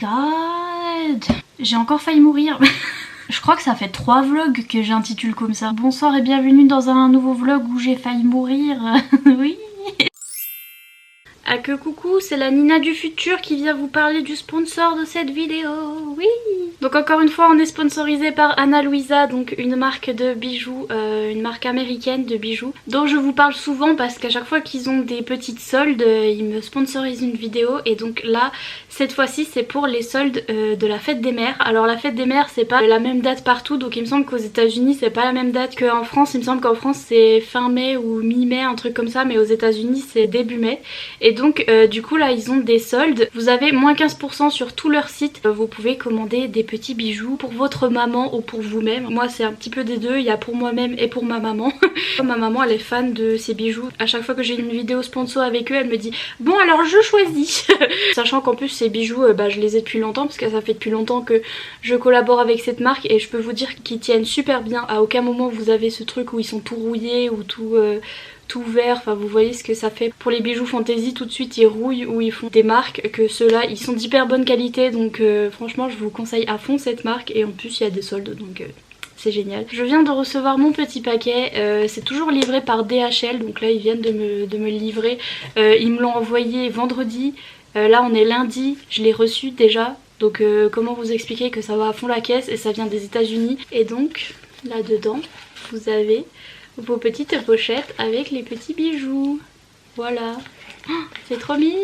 god. J'ai encore failli mourir. Je crois que ça fait 3 vlogs que j'intitule comme ça. Bonsoir et bienvenue dans un nouveau vlog où j'ai failli mourir. Oui. Ah que coucou, c'est la Nina du futur qui vient vous parler du sponsor de cette vidéo. Oui. Donc encore une fois on est sponsorisé par Ana Luisa, donc une marque de bijoux, une marque américaine de bijoux dont je vous parle souvent parce qu'à chaque fois qu'ils ont des petites soldes, ils me sponsorisent une vidéo. Et donc là cette fois-ci c'est pour les soldes de la fête des mères. Alors la fête des mères c'est pas la même date partout, donc il me semble qu'aux États-Unis c'est pas la même date qu'en France. Il me semble qu'en France c'est fin mai ou mi-mai, un truc comme ça, mais aux États-Unis c'est début mai. Et donc du coup là ils ont des soldes, vous avez moins 15% sur tout leur site. Vous pouvez commander des petits bijoux pour votre maman ou pour vous-même. Moi c'est un petit peu des deux, il y a pour moi-même et pour ma maman. Ma maman elle est fan de ces bijoux. À chaque fois que j'ai une vidéo sponsor avec eux elle me dit bon alors je choisis. Sachant qu'en plus ces bijoux je les ai depuis longtemps parce que ça fait depuis longtemps que je collabore avec cette marque et je peux vous dire qu'ils tiennent super bien. À aucun moment vous avez ce truc où ils sont tout rouillés ou tout vert, enfin vous voyez ce que ça fait. Pour les bijoux fantaisie tout de suite ils rouillent ou ils font des marques, que ceux-là ils sont d'hyper bonne qualité, donc franchement je vous conseille à fond cette marque. Et en plus il y a des soldes donc c'est génial. Je viens de recevoir mon petit paquet, c'est toujours livré par DHL, donc là ils viennent de me le livrer. Ils me l'ont envoyé vendredi, là on est lundi, je l'ai reçu déjà. Donc comment vous expliquer que ça va à fond la caisse et ça vient des États-Unis. Et donc là dedans vous avez vos petites pochettes avec les petits bijoux. Voilà. Oh, c'est trop mignon.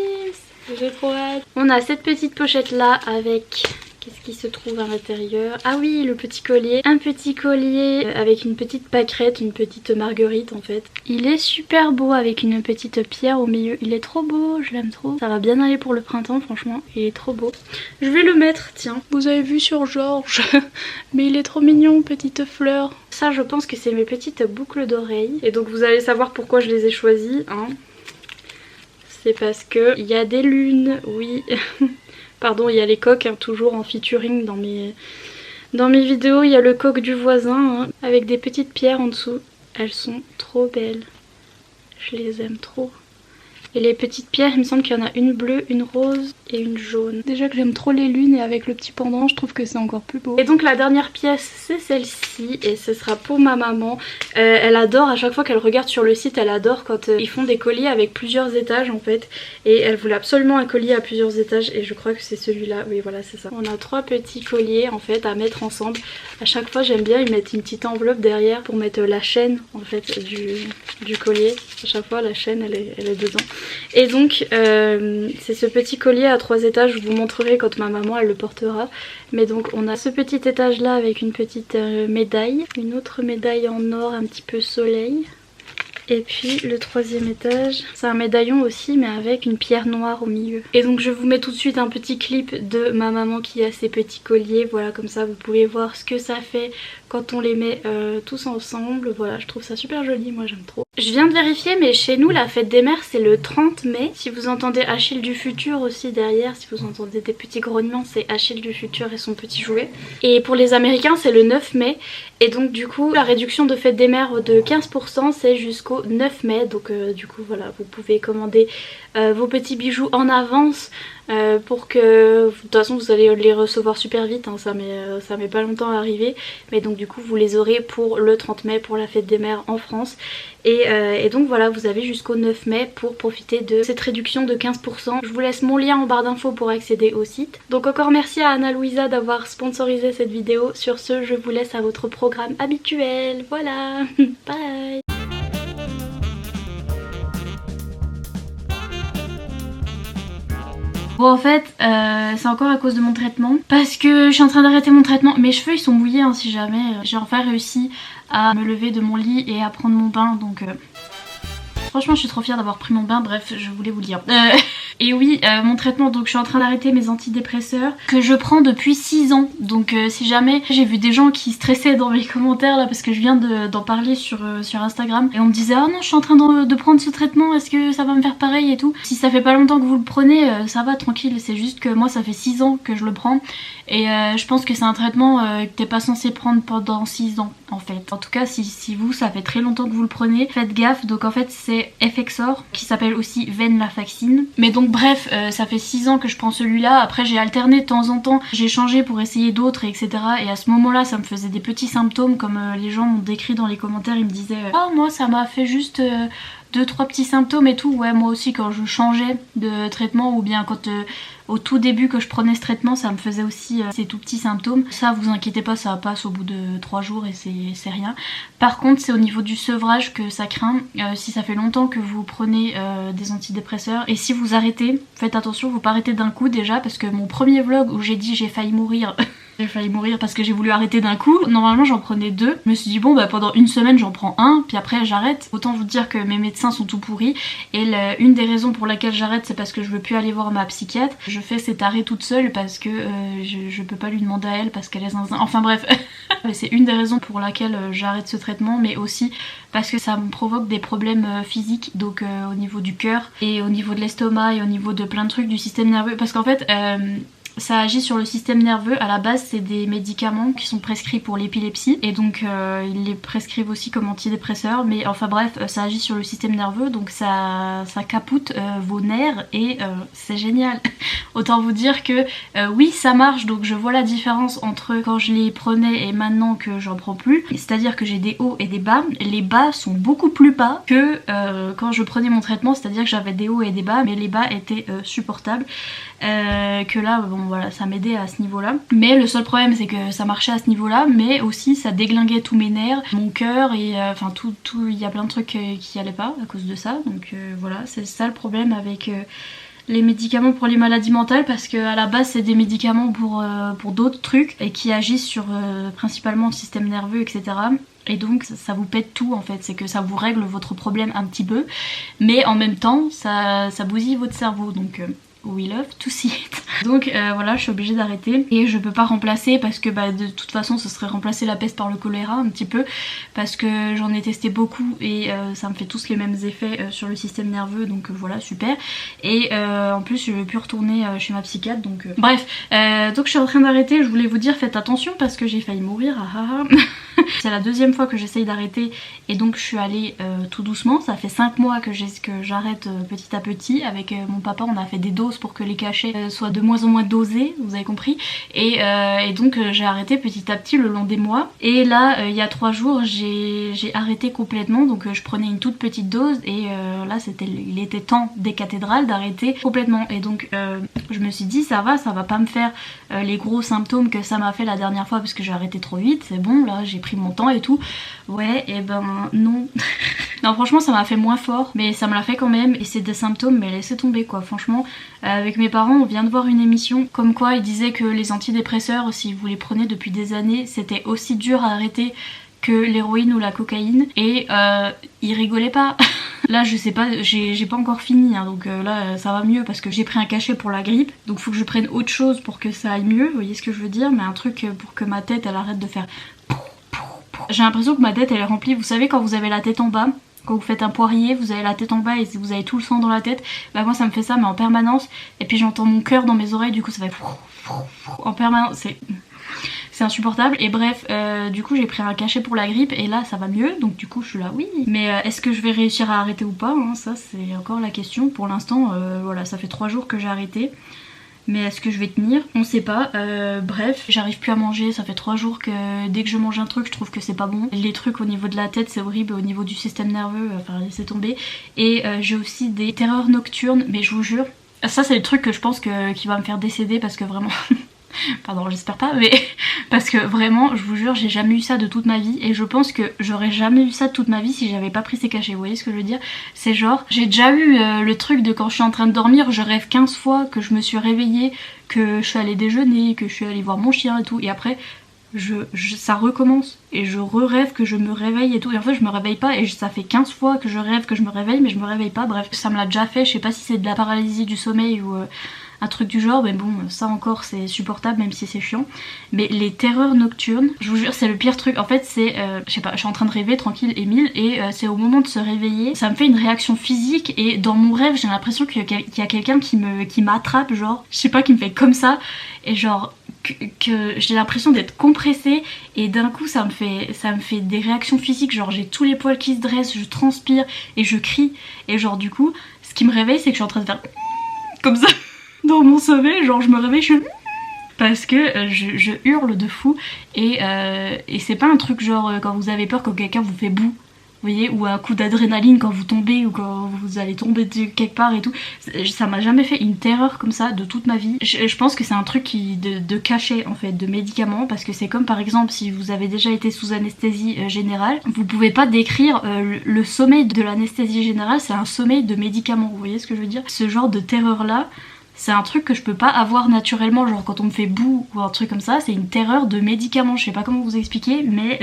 J'ai trop hâte. On a cette petite pochette là avec... Qu'est-ce qui se trouve à l'intérieur? Ah oui, le petit collier. Un petit collier avec une petite pâquerette, une petite marguerite en fait. Il est super beau avec une petite pierre au milieu. Il est trop beau, je l'aime trop. Ça va bien aller pour le printemps franchement. Il est trop beau. Je vais le mettre, tiens. Vous avez vu sur Georges. Mais il est trop mignon, petite fleur. Ça je pense que c'est mes petites boucles d'oreilles. Et donc vous allez savoir pourquoi je les ai choisies. Hein. C'est parce que il y a des lunes, oui. Pardon, il y a les coques, hein, toujours en featuring dans mes vidéos. Il y a le coq du voisin, hein, avec des petites pierres en dessous. Elles sont trop belles. Je les aime trop. Et les petites pierres, il me semble qu'il y en a une bleue, une rose et une jaune. Déjà que j'aime trop les lunes et avec le petit pendant, je trouve que c'est encore plus beau. Et donc la dernière pièce, c'est celle-ci et ce sera pour ma maman. Elle adore, à chaque fois qu'elle regarde sur le site, elle adore quand ils font des colliers avec plusieurs étages en fait. Et elle voulait absolument un collier à plusieurs étages et je crois que c'est celui-là. Oui voilà, c'est ça. On a 3 petits colliers en fait à mettre ensemble. À chaque fois j'aime bien y mettre une petite enveloppe derrière pour mettre la chaîne en fait du collier. À chaque fois la chaîne elle est dedans. Et donc c'est ce petit collier à 3 étages, je vous montrerai quand ma maman elle le portera. Mais donc on a ce petit étage là avec une petite médaille, une autre médaille en or un petit peu soleil. Et puis le 3e étage, c'est un médaillon aussi mais avec une pierre noire au milieu. Et donc je vous mets tout de suite un petit clip de ma maman qui a ces petits colliers. Voilà, comme ça vous pouvez voir ce que ça fait quand on les met tous ensemble. Voilà, je trouve ça super joli, moi j'aime trop. Je viens de vérifier mais chez nous la fête des mères c'est le 30 mai. Si vous entendez Achille du futur aussi derrière, si vous entendez des petits grognements, c'est Achille du futur et son petit jouet. Et pour les Américains c'est le 9 mai. Et donc du coup la réduction de fête des mères de 15% c'est jusqu'au 9 mai. Donc du coup voilà, vous pouvez commander vos petits bijoux en avance pour que... De toute façon vous allez les recevoir super vite, hein, ça met pas longtemps à arriver. Mais donc du coup vous les aurez pour le 30 mai pour la fête des mères en France. Et donc voilà, vous avez jusqu'au 9 mai pour profiter de cette réduction de 15%. Je vous laisse mon lien en barre d'infos pour accéder au site. Donc encore merci à Ana Luisa d'avoir sponsorisé cette vidéo. Sur ce, je vous laisse à votre programme habituel. Voilà, bye. Bon en fait c'est encore à cause de mon traitement parce que je suis en train d'arrêter mon traitement. Mes cheveux ils sont mouillés hein, si jamais. J'ai enfin réussi à me lever de mon lit et à prendre mon bain donc franchement je suis trop fière d'avoir pris mon bain, bref je voulais vous le dire. Et oui mon traitement, donc je suis en train d'arrêter mes antidépresseurs que je prends depuis 6 ans. Donc si jamais, j'ai vu des gens qui stressaient dans mes commentaires là parce que je viens d'en parler sur Instagram. Et on me disait ah non je suis en train de prendre ce traitement, est-ce que ça va me faire pareil et tout. Si ça fait pas longtemps que vous le prenez ça va tranquille, c'est juste que moi ça fait 6 ans que je le prends. Et je pense que c'est un traitement que t'es pas censé prendre pendant 6 ans en fait. En tout cas si vous ça fait très longtemps que vous le prenez, faites gaffe. Donc en fait c'est Effexor qui s'appelle aussi Venlafaxine. Mais donc Donc bref, ça fait 6 ans que je prends celui-là. Après j'ai alterné de temps en temps, j'ai changé pour essayer d'autres, etc. Et à ce moment-là ça me faisait des petits symptômes comme les gens m'ont décrit dans les commentaires. Ils me disaient oh moi ça m'a fait juste 2-3 petits symptômes et tout. Ouais, moi aussi quand je changeais de traitement ou bien quand au tout début que je prenais ce traitement, ça me faisait aussi ces tout petits symptômes. Ça, vous inquiétez pas, ça passe au bout de 3 jours et c'est rien. Par contre, c'est au niveau du sevrage que ça craint. Si ça fait longtemps que vous prenez des antidépresseurs et si vous arrêtez, faites attention, vous pas arrêtez d'un coup déjà, parce que mon premier vlog où j'ai dit j'ai failli mourir... J'ai failli mourir parce que j'ai voulu arrêter d'un coup. Normalement j'en prenais 2. Je me suis dit bon bah pendant une semaine j'en prends un, puis après j'arrête. Autant vous dire que mes médecins sont tout pourris. Et une des raisons pour laquelle j'arrête, c'est parce que je veux plus aller voir ma psychiatre. Je fais cet arrêt toute seule parce que je peux pas lui demander à elle parce qu'elle est zinzin. Enfin bref. C'est une des raisons pour laquelle j'arrête ce traitement, mais aussi parce que ça me provoque des problèmes physiques, donc au niveau du cœur et au niveau de l'estomac et au niveau de plein de trucs du système nerveux. Parce qu'en fait... ça agit sur le système nerveux. À la base c'est des médicaments qui sont prescrits pour l'épilepsie et donc ils les prescrivent aussi comme antidépresseurs, mais enfin bref ça agit sur le système nerveux, donc ça capoute vos nerfs et c'est génial. Autant vous dire que oui ça marche, donc je vois la différence entre quand je les prenais et maintenant que j'en prends plus. C'est à dire que j'ai des hauts et des bas. Les bas sont beaucoup plus bas que quand je prenais mon traitement, c'est à dire que j'avais des hauts et des bas, mais les bas étaient supportables. Que là bon voilà ça m'aidait à ce niveau là, mais le seul problème c'est que ça marchait à ce niveau là, mais aussi ça déglinguait tous mes nerfs, mon cœur et enfin tout il y a plein de trucs qui allaient pas à cause de ça, donc voilà c'est ça le problème avec les médicaments pour les maladies mentales, parce que à la base c'est des médicaments pour d'autres trucs et qui agissent sur principalement le système nerveux, etc. Et donc ça vous pète tout en fait, c'est que ça vous règle votre problème un petit peu, mais en même temps ça bousille votre cerveau, donc we love to see it. Donc voilà, je suis obligée d'arrêter et je peux pas remplacer parce que bah, de toute façon ce serait remplacer la peste par le choléra un petit peu, parce que j'en ai testé beaucoup et ça me fait tous les mêmes effets sur le système nerveux, donc voilà super. Et en plus je vais plus retourner chez ma psychiatre, donc bref, donc je suis en train d'arrêter. Je voulais vous dire faites attention parce que j'ai failli mourir. C'est la deuxième fois que j'essaye d'arrêter et donc je suis allée tout doucement. Ça fait 5 mois que j'arrête petit à petit. Avec mon papa on a fait des doses pour que les cachets soient de moins en moins dosés, vous avez compris. Et donc j'ai arrêté petit à petit le long des mois. Et là il y a 3 jours j'ai arrêté complètement, donc je prenais une toute petite dose et là il était temps des cathédrales d'arrêter complètement. Et donc je me suis dit ça va pas me faire les gros symptômes que ça m'a fait la dernière fois parce que j'ai arrêté trop vite, c'est bon là j'ai pris mon temps et tout. Ouais et ben non. Non franchement ça m'a fait moins fort, mais ça me l'a fait quand même et c'est des symptômes mais laissez tomber quoi. Franchement avec mes parents on vient de voir une émission comme quoi ils disaient que les antidépresseurs, si vous les prenez depuis des années, c'était aussi dur à arrêter que l'héroïne ou la cocaïne, et ils rigolaient pas. Là je sais pas, j'ai pas encore fini hein, donc là ça va mieux parce que j'ai pris un cachet pour la grippe, donc faut que je prenne autre chose pour que ça aille mieux, vous voyez ce que je veux dire, mais un truc pour que ma tête elle arrête de faire. J'ai l'impression que ma tête elle est remplie, vous savez quand vous avez la tête en bas, quand vous faites un poirier, vous avez la tête en bas et vous avez tout le sang dans la tête, bah moi ça me fait ça mais en permanence, et puis j'entends mon cœur dans mes oreilles, du coup ça fait en permanence, c'est insupportable. Et bref du coup j'ai pris un cachet pour la grippe et là ça va mieux, donc du coup je suis là oui, mais est-ce que je vais réussir à arrêter ou pas hein, ça c'est encore la question. Pour l'instant voilà ça fait 3 jours que j'ai arrêté, mais est-ce que je vais tenir? On sait pas. Bref, j'arrive plus à manger, ça fait 3 jours que dès que je mange un truc je trouve que c'est pas bon. Les trucs au niveau de la tête c'est horrible, au niveau du système nerveux, enfin laissez tomber. Et j'ai aussi des terreurs nocturnes, mais je vous jure, ça c'est le truc que je pense qui va me faire décéder parce que vraiment... Pardon j'espère pas, mais parce que vraiment je vous jure j'ai jamais eu ça de toute ma vie et je pense que j'aurais jamais eu ça de toute ma vie si j'avais pas pris ces cachets, vous voyez ce que je veux dire. C'est genre j'ai déjà eu le truc de quand je suis en train de dormir je rêve 15 fois que je me suis réveillée, que je suis allée déjeuner, que je suis allée voir mon chien et tout, et après ça recommence et je rêve que je me réveille et tout, et en fait je me réveille pas et ça fait 15 fois que je rêve que je me réveille mais je me réveille pas. Bref ça me l'a déjà fait, je sais pas si c'est de la paralysie du sommeil ou un truc du genre, mais bon ça encore c'est supportable même si c'est chiant. Mais les terreurs nocturnes, je vous jure c'est le pire truc. En fait c'est, je sais pas, je suis en train de rêver tranquille Émile et c'est au moment de se réveiller, ça me fait une réaction physique et dans mon rêve j'ai l'impression qu'il y a quelqu'un qui m'attrape, genre je sais pas, qui me fait comme ça et genre que j'ai l'impression d'être compressée et d'un coup ça me fait des réactions physiques, genre j'ai tous les poils qui se dressent, je transpire et je crie et genre du coup ce qui me réveille c'est que je suis en train de faire comme ça dans mon sommeil, genre je me réveille, je suis parce que je hurle de fou et c'est pas un truc genre quand vous avez peur quand quelqu'un vous fait boue, vous voyez, ou un coup d'adrénaline quand vous tombez ou quand vous allez tomber de quelque part et tout. Ça m'a jamais fait une terreur comme ça de toute ma vie. Je pense que c'est un truc de cachet en fait, de médicaments, parce que c'est comme par exemple si vous avez déjà été sous anesthésie générale, vous pouvez pas décrire le sommeil de l'anesthésie générale, c'est un sommeil de médicaments, vous voyez ce que je veux dire? Ce genre de terreur là, c'est un truc que je peux pas avoir naturellement, genre quand on me fait boue ou un truc comme ça, c'est une terreur de médicaments, je sais pas comment vous expliquer, mais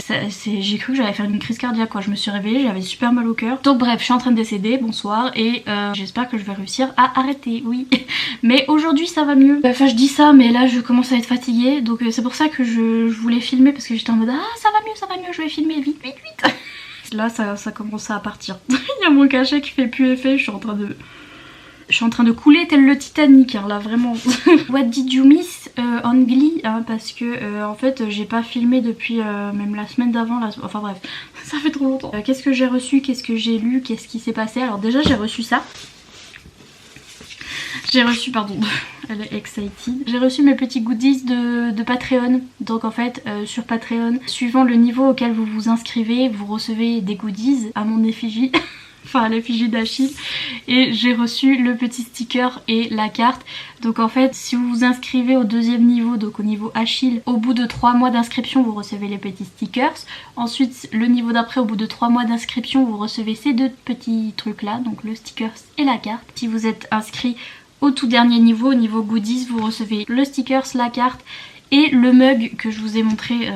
j'ai cru que j'allais faire une crise cardiaque quoi, je me suis réveillée, j'avais super mal au cœur. Donc bref, je suis en train de décéder, bonsoir, et j'espère que je vais réussir à arrêter, oui. Mais aujourd'hui ça va mieux. Enfin je dis ça, mais là je commence à être fatiguée, donc c'est pour ça que je voulais filmer, parce que j'étais en mode ah ça va mieux, je vais filmer, vite. Là ça commence à partir. Il y a mon cachet qui fait plus effet, je suis en train de couler tel le Titanic, hein, là vraiment. What did you miss on Glee, hein, parce que en fait j'ai pas filmé depuis même la semaine d'avant, enfin bref, ça fait trop longtemps. Qu'est-ce que j'ai reçu, qu'est-ce que j'ai lu, qu'est-ce qui s'est passé? Alors déjà j'ai reçu ça. J'ai reçu, pardon, elle est excited. J'ai reçu mes petits goodies de Patreon. Donc en fait sur Patreon, suivant le niveau auquel vous vous inscrivez, vous recevez des goodies à mon effigie. Enfin à l'effigie d'Achille, et j'ai reçu le petit sticker et la carte. Donc en fait si vous vous inscrivez au deuxième niveau, donc au niveau Achille, au bout de 3 mois d'inscription vous recevez les petits stickers. Ensuite le niveau d'après, au bout de 3 mois d'inscription, vous recevez ces deux petits trucs là, donc le stickers et la carte. Si vous êtes inscrit au tout dernier niveau, au niveau goodies, vous recevez le stickers, la carte et le mug que je vous ai montré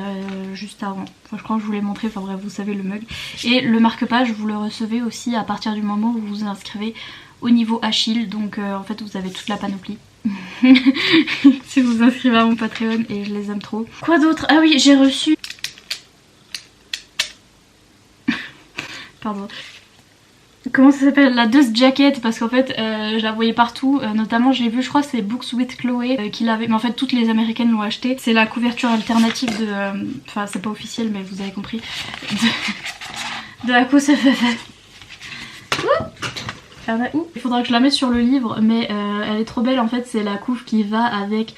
juste avant. Enfin je crois que je vous l'ai montré, enfin bref vous savez le mug. Et le marque-page vous le recevez aussi à partir du moment où vous vous inscrivez au niveau Achille. Donc en fait vous avez toute la panoplie. Si vous vous inscrivez à mon Patreon, et je les aime trop. Quoi d'autre? Ah oui, j'ai reçu... Pardon. Comment ça s'appelle? La Dust Jacket, parce qu'en fait je la voyais partout, notamment j'ai vu, je crois que c'est Books with Chloé qui l'avait, mais en fait toutes les américaines l'ont acheté. C'est la couverture alternative de... Enfin c'est pas officiel mais vous avez compris. De la cause il faudra que je la mette sur le livre, mais elle est trop belle en fait, c'est la couve qui va avec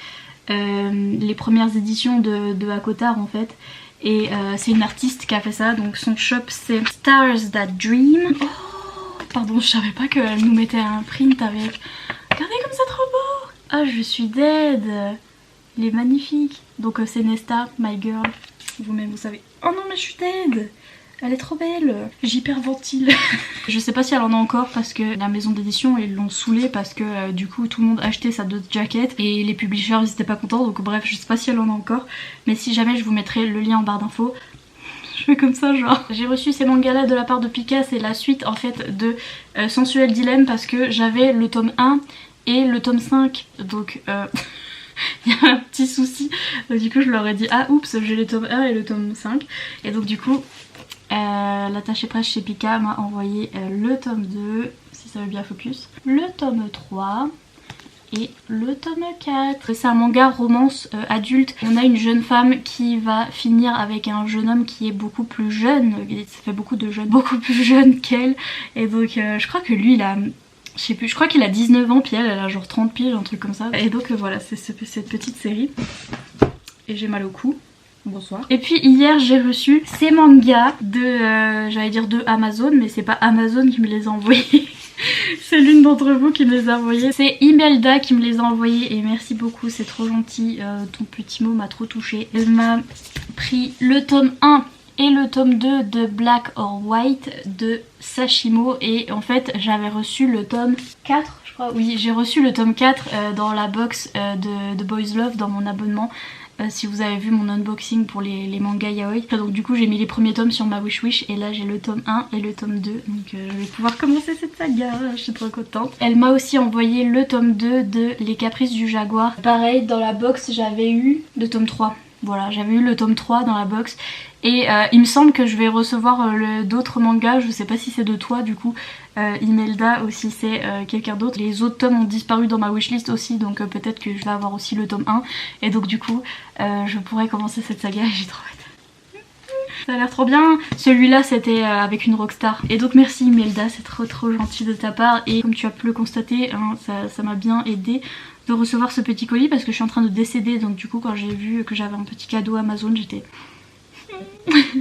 les premières éditions de Hakotar en fait. Et c'est une artiste qui a fait ça, donc son shop c'est Stars That Dream. Oh, pardon, je savais pas qu'elle nous mettait un print avec. Regardez comme c'est trop beau. Ah, je suis dead. Il est magnifique. Donc c'est Nesta, my girl. Vous-même vous savez. Oh non mais je suis dead. Elle est trop belle. J'hyperventile. Je sais pas si elle en a encore parce que la maison d'édition ils l'ont saoulée parce que du coup tout le monde achetait sa Dust Jacket et les publishers ils étaient pas contents, donc bref je sais pas si elle en a encore, mais si jamais je vous mettrai le lien en barre d'infos. Je fais comme ça genre. J'ai reçu ces mangas là de la part de Pika, c'est la suite en fait de Sensuel Dilemme, parce que j'avais le tome 1 et le tome 5, donc il y a un petit souci, du coup je leur ai dit ah oups j'ai le tome 1 et le tome 5, et donc du coup l'attaché presse chez Pika m'a envoyé le tome 2, si ça veut bien focus, le tome 3 et le tome 4. C'est un manga romance adulte. On a une jeune femme qui va finir avec un jeune homme qui est beaucoup plus jeune, ça fait beaucoup de jeunes, beaucoup plus jeune qu'elle, et donc je crois que lui il a... Je sais plus, je crois qu'il a 19 ans, puis elle a genre 30 piges, un truc comme ça. Et donc voilà, c'est cette petite série. Et j'ai mal au cou. Bonsoir. Et puis hier j'ai reçu ces mangas de, j'allais dire de Amazon, mais c'est pas Amazon qui me les a envoyés. C'est l'une d'entre vous qui me les a envoyés. C'est Imelda qui me les a envoyés et merci beaucoup, c'est trop gentil. Ton petit mot m'a trop touchée. Elle m'a pris le tome 1 et le tome 2 de Black or White de Sashimo, et en fait j'avais reçu le tome 4 je crois. Oui, j'ai reçu le tome 4 dans la box de Boys Love dans mon abonnement. Si vous avez vu mon unboxing pour les mangas yaoi. Donc du coup j'ai mis les premiers tomes sur ma wish et là j'ai le tome 1 et le tome 2. Donc je vais pouvoir commencer cette saga, je suis trop contente. Elle m'a aussi envoyé le tome 2 de Les Caprices du Jaguar. Pareil, dans la box j'avais eu le tome 3. Voilà, j'avais eu le tome 3 dans la box. Et il me semble que je vais recevoir d'autres mangas, je sais pas si c'est de toi du coup, Imelda, ou si c'est quelqu'un d'autre. Les autres tomes ont disparu dans ma wishlist aussi, donc peut-être que je vais avoir aussi le tome 1. Et donc du coup, je pourrais commencer cette saga et j'ai trop hâte. Ça a l'air trop bien. Celui-là c'était avec une rockstar. Et donc merci Imelda, c'est trop gentil de ta part. Et comme tu as pu le constater, hein, ça m'a bien aidé de recevoir ce petit colis parce que je suis en train de décéder. Donc du coup quand j'ai vu que j'avais un petit cadeau Amazon, j'étais...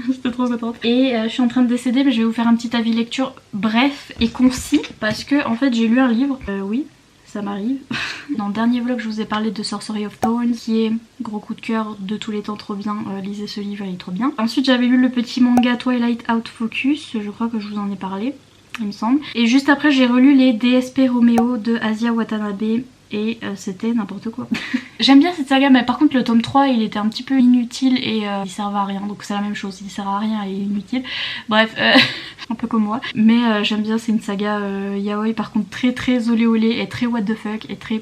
j'étais trop contente. Et je suis en train de décéder, mais je vais vous faire un petit avis lecture bref et concis parce que en fait j'ai lu un livre. Oui, ça m'arrive. Dans le dernier vlog je vous ai parlé de Sorcery of Thorns qui est gros coup de cœur de tous les temps, trop bien. Lisez ce livre, il est trop bien. Ensuite j'avais lu le petit manga Twilight Out Focus, je crois que je vous en ai parlé, il me semble. Et juste après j'ai relu les DSP Romeo de Asia Watanabe. Et c'était n'importe quoi. J'aime bien cette saga, mais par contre le tome 3 il était un petit peu inutile et il servait à rien. Donc c'est la même chose, il sert à rien et inutile. Bref, un peu comme moi. Mais j'aime bien, c'est une saga yaoi par contre très olé olé et très what the fuck et très...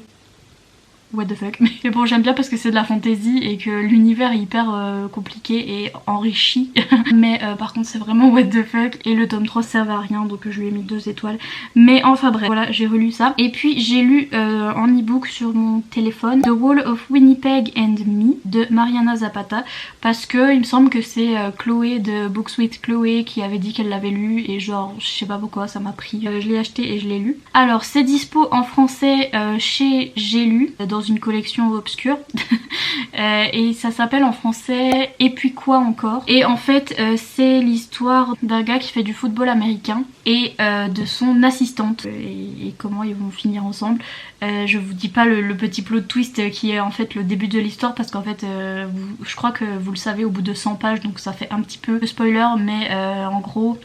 what the fuck. Mais bon, j'aime bien parce que c'est de la fantasy et que l'univers est hyper compliqué et enrichi. Mais par contre c'est vraiment what the fuck et le tome 3 servait à rien donc je lui ai mis 2 étoiles. Mais enfin bref, voilà, j'ai relu ça. Et puis j'ai lu en e-book sur mon téléphone The Wall of Winnipeg and Me de Mariana Zapata parce que il me semble que c'est Chloé de Books with Chloé qui avait dit qu'elle l'avait lu et genre je sais pas pourquoi ça m'a pris. Je l'ai acheté et je l'ai lu. Alors c'est dispo en français chez J'ai lu dans une collection obscure et ça s'appelle en français Et puis quoi encore. Et en fait c'est l'histoire d'un gars qui fait du football américain et de son assistante et comment ils vont finir ensemble. Je vous dis pas le petit plot twist qui est en fait le début de l'histoire parce qu'en fait je crois que vous le savez au bout de 100 pages donc ça fait un petit peu spoiler mais en gros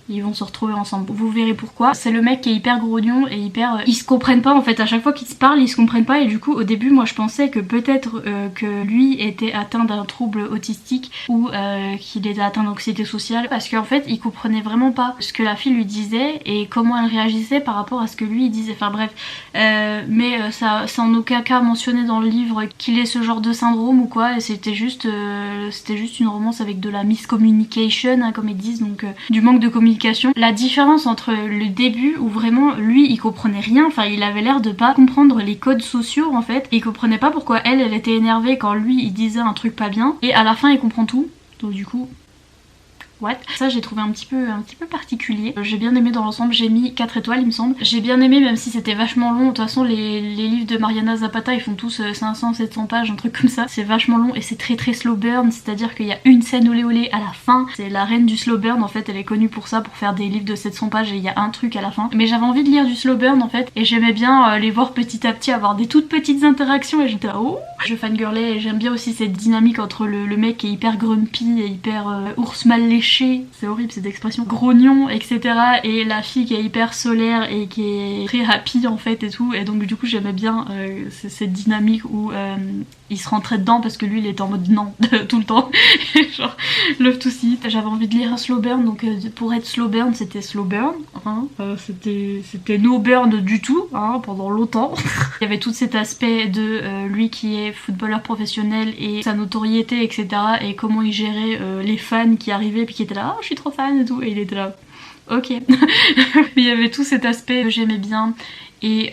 ils vont se retrouver ensemble. Vous verrez pourquoi. C'est le mec qui est hyper grognon et hyper... ils se comprennent pas en fait. À chaque fois qu'ils se parlent, ils se comprennent pas. Et du coup, au début, moi je pensais que peut-être que lui était atteint d'un trouble autistique ou qu'il était atteint d'anxiété sociale. Parce qu'en fait, il comprenait vraiment pas ce que la fille lui disait et comment elle réagissait par rapport à ce que lui il disait. Enfin bref. Mais ça c'est en aucun cas mentionné dans le livre qu'il ait ce genre de syndrome ou quoi. Et c'était juste une romance avec de la miscommunication, hein, comme ils disent. Donc du manque de communication. La différence entre le début où vraiment lui il comprenait rien, enfin il avait l'air de pas comprendre les codes sociaux en fait, et il comprenait pas pourquoi elle était énervée quand lui il disait un truc pas bien, et à la fin il comprend tout, donc du coup... what. Ça j'ai trouvé un petit peu particulier. J'ai bien aimé dans l'ensemble, j'ai mis 4 étoiles il me semble. J'ai bien aimé même si c'était vachement long. De toute façon les livres de Mariana Zapata ils font tous 500-700 pages, un truc comme ça. C'est vachement long et c'est très slow burn, c'est à dire qu'il y a une scène olé olé à la fin. C'est la reine du slow burn en fait, elle est connue pour ça, pour faire des livres de 700 pages et il y a un truc à la fin. Mais j'avais envie de lire du slow burn en fait et j'aimais bien les voir petit à petit avoir des toutes petites interactions et j'étais là oh. Je fangirlais et j'aime bien aussi cette dynamique entre le mec qui est hyper grumpy et hyper ours mal léché, c'est horrible cette expression, grognon etc, et la fille qui est hyper solaire et qui est très happy en fait et tout, et donc du coup j'aimais bien cette dynamique où il se rentrait dedans parce que lui il était en mode non tout le temps genre love to see it. J'avais envie de lire un slow burn donc pour être slow burn c'était slow burn hein, c'était no burn du tout hein, pendant longtemps. Il y avait tout cet aspect de lui qui est footballeur professionnel et sa notoriété etc, et comment il gérait les fans qui arrivaient puis qui étaient là oh je suis trop fan et tout, et il était là ok. Il y avait tout cet aspect que j'aimais bien et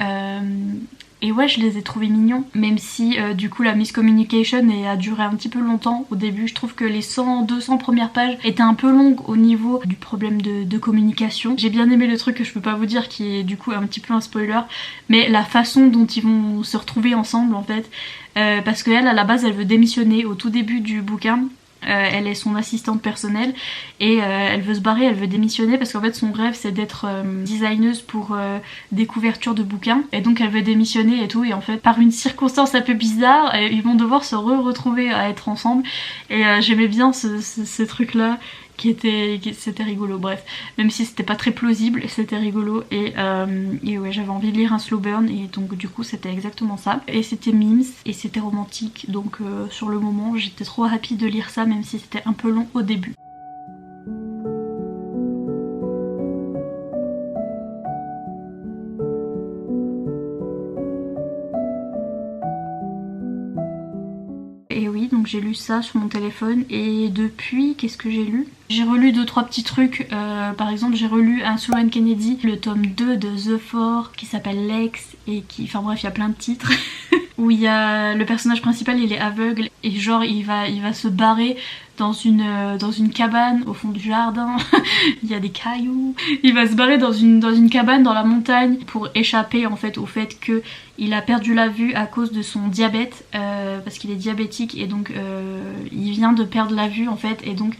ouais je les ai trouvés mignons, même si du coup la miscommunication a duré un petit peu longtemps au début. Je trouve que les 100-200 premières pages étaient un peu longues au niveau du problème de communication. J'ai bien aimé le truc que je peux pas vous dire qui est du coup un petit peu un spoiler, mais la façon dont ils vont se retrouver ensemble en fait, parce qu'elle à la base elle veut démissionner au tout début du bouquin. Elle est son assistante personnelle et elle veut se barrer, elle veut démissionner parce qu'en fait son rêve c'est d'être designeuse pour des couvertures de bouquins, et donc elle veut démissionner et tout, et en fait par une circonstance un peu bizarre ils vont devoir se retrouver à être ensemble, et j'aimais bien ce truc là c'était rigolo. Bref, même si c'était pas très plausible, c'était rigolo et ouais j'avais envie de lire un slow burn et donc du coup c'était exactement ça, et c'était mimes et c'était romantique, donc sur le moment j'étais trop happy de lire ça même si c'était un peu long au début. Et oui, donc j'ai lu ça sur mon téléphone, et depuis, qu'est-ce que j'ai lu? J'ai relu 2-3 petits trucs, par exemple j'ai relu un Sloane Kennedy, le tome 2 de The Four qui s'appelle Lex, et qui, enfin bref, il y a plein de titres où il y a le personnage principal, il est aveugle et genre il va se barrer dans une cabane au fond du jardin. Il y a des cailloux. Il va se barrer dans une cabane dans la montagne pour échapper en fait au fait que il a perdu la vue à cause de son diabète, parce qu'il est diabétique et donc il vient de perdre la vue en fait, et donc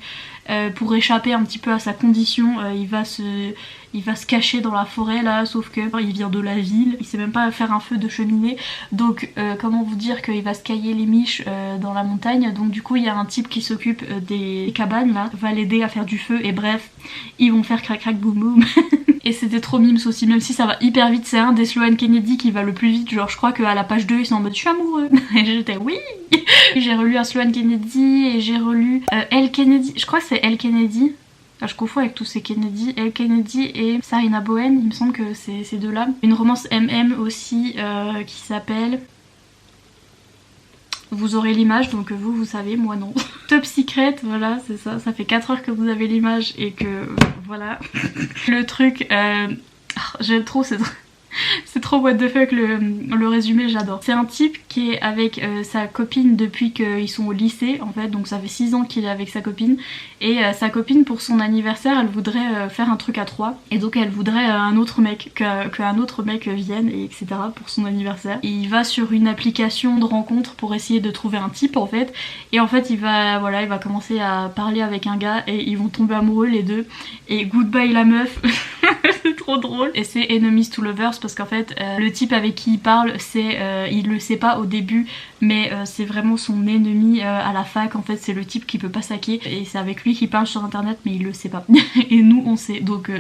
pour échapper un petit peu à sa condition, il va se cacher dans la forêt là, sauf que il vient de la ville, il sait même pas faire un feu de cheminée, donc comment vous dire qu'il va se cailler les miches dans la montagne, donc du coup il y a un type qui s'occupe des cabanes là, va l'aider à faire du feu, et bref, ils vont faire crac crac boum boum. Et c'était trop mimes aussi, même si ça va hyper vite, c'est un des Sloan Kennedy qui va le plus vite, genre je crois qu'à la page 2 ils sont en mode je suis amoureux, et j'étais oui. J'ai relu un Sloan Kennedy et j'ai relu Elle Kennedy, je crois que c'est Elle Kennedy. Là, je confonds avec tous ces Kennedy. Elle Kennedy et Sarina Bowen, il me semble que c'est ces deux là. Une romance MM aussi qui s'appelle... Vous aurez l'image, donc vous savez, moi non. Top Secret, voilà, c'est ça. Ça fait 4 heures que vous avez l'image et que... voilà. Le truc... j'aime trop, c'est trop what the fuck le résumé, j'adore. C'est un type qui est avec sa copine depuis qu'ils sont au lycée en fait, donc ça fait 6 ans qu'il est avec sa copine, et sa copine pour son anniversaire elle voudrait faire un truc à 3, et donc elle voudrait un autre mec, qu'un autre mec vienne, et etc. pour son anniversaire. Et il va sur une application de rencontre pour essayer de trouver un type en fait, et en fait il va commencer à parler avec un gars et ils vont tomber amoureux les deux, et goodbye la meuf. C'est trop drôle. Et c'est Enemies to Lovers parce qu'en fait le type avec qui il parle, c'est il le sait pas au début, mais c'est vraiment son ennemi à la fac en fait, c'est le type qui peut pas saquer, et c'est avec lui qu'il parle sur internet mais il le sait pas. Et nous on sait, donc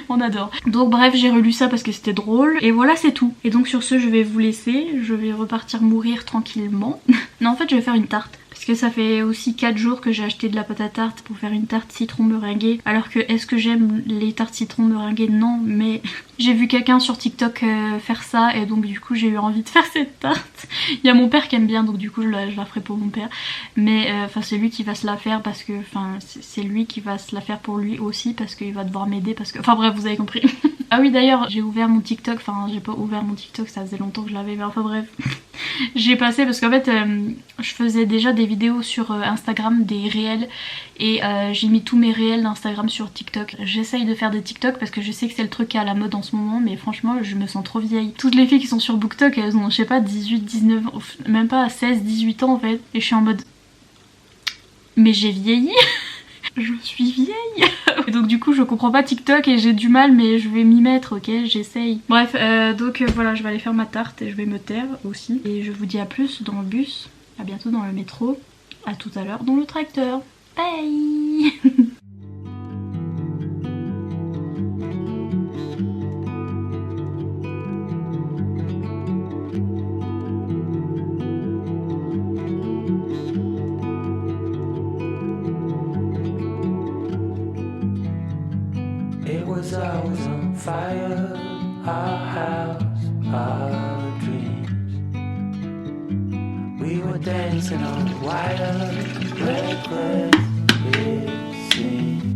on adore. Donc bref, j'ai relu ça parce que c'était drôle, et voilà, c'est tout. Et donc sur ce je vais vous laisser, je vais repartir mourir tranquillement. Non, en fait je vais faire une tarte. Parce que ça fait aussi 4 jours que j'ai acheté de la pâte à tarte pour faire une tarte citron meringuée. Alors que est-ce que j'aime les tartes citron meringuées? Non, mais j'ai vu quelqu'un sur TikTok faire ça, et donc du coup j'ai eu envie de faire cette tarte. Il y a mon père qui aime bien, donc du coup je la ferai pour mon père. Mais enfin c'est lui qui va se la faire parce que... Enfin c'est lui qui va se la faire pour lui aussi parce qu'il va devoir m'aider parce que... Enfin bref, vous avez compris. Ah oui, d'ailleurs j'ai ouvert mon TikTok, enfin j'ai pas ouvert mon TikTok, ça faisait longtemps que je l'avais, mais enfin bref. J'ai passé parce qu'en fait je faisais déjà des vidéos sur Instagram, des réels, et j'ai mis tous mes réels d'Instagram sur TikTok. J'essaye de faire des TikTok parce que je sais que c'est le truc qui est à la mode en ce moment, mais franchement je me sens trop vieille. Toutes les filles qui sont sur BookTok elles ont je sais pas 18, 19, même pas 16, 18 ans en fait, et je suis en mode mais j'ai vieilli. Je suis vieille. Et donc du coup je comprends pas TikTok et j'ai du mal, mais je vais m'y mettre, ok, j'essaye. Bref, donc voilà, je vais aller faire ma tarte et je vais me taire aussi. Et je vous dis à plus dans le bus, à bientôt dans le métro, à tout à l'heure dans le tracteur. Bye. I was on fire, our house, our dreams. We were dancing on the wire, reckless, it seemed.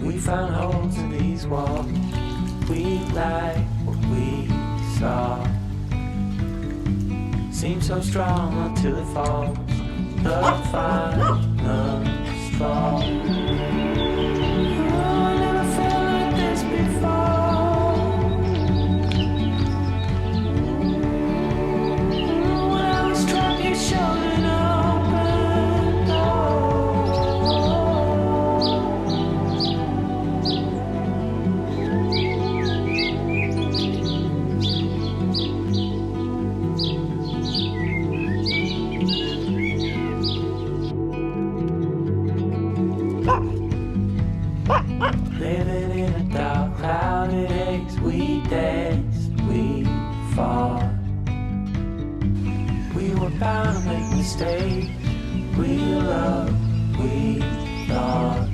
We found holes in these walls, we like what we saw. Seems so strong until it falls, the final straw. I never felt like this before. When I was struck, you showed an open door. Living in a dark, clouded haze, we danced, we fought. We were bound to make mistakes, we loved, we thought.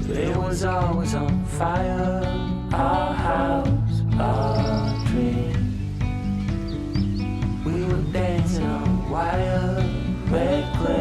It was always on fire, our house, our dream. We were dancing on wire, reckless.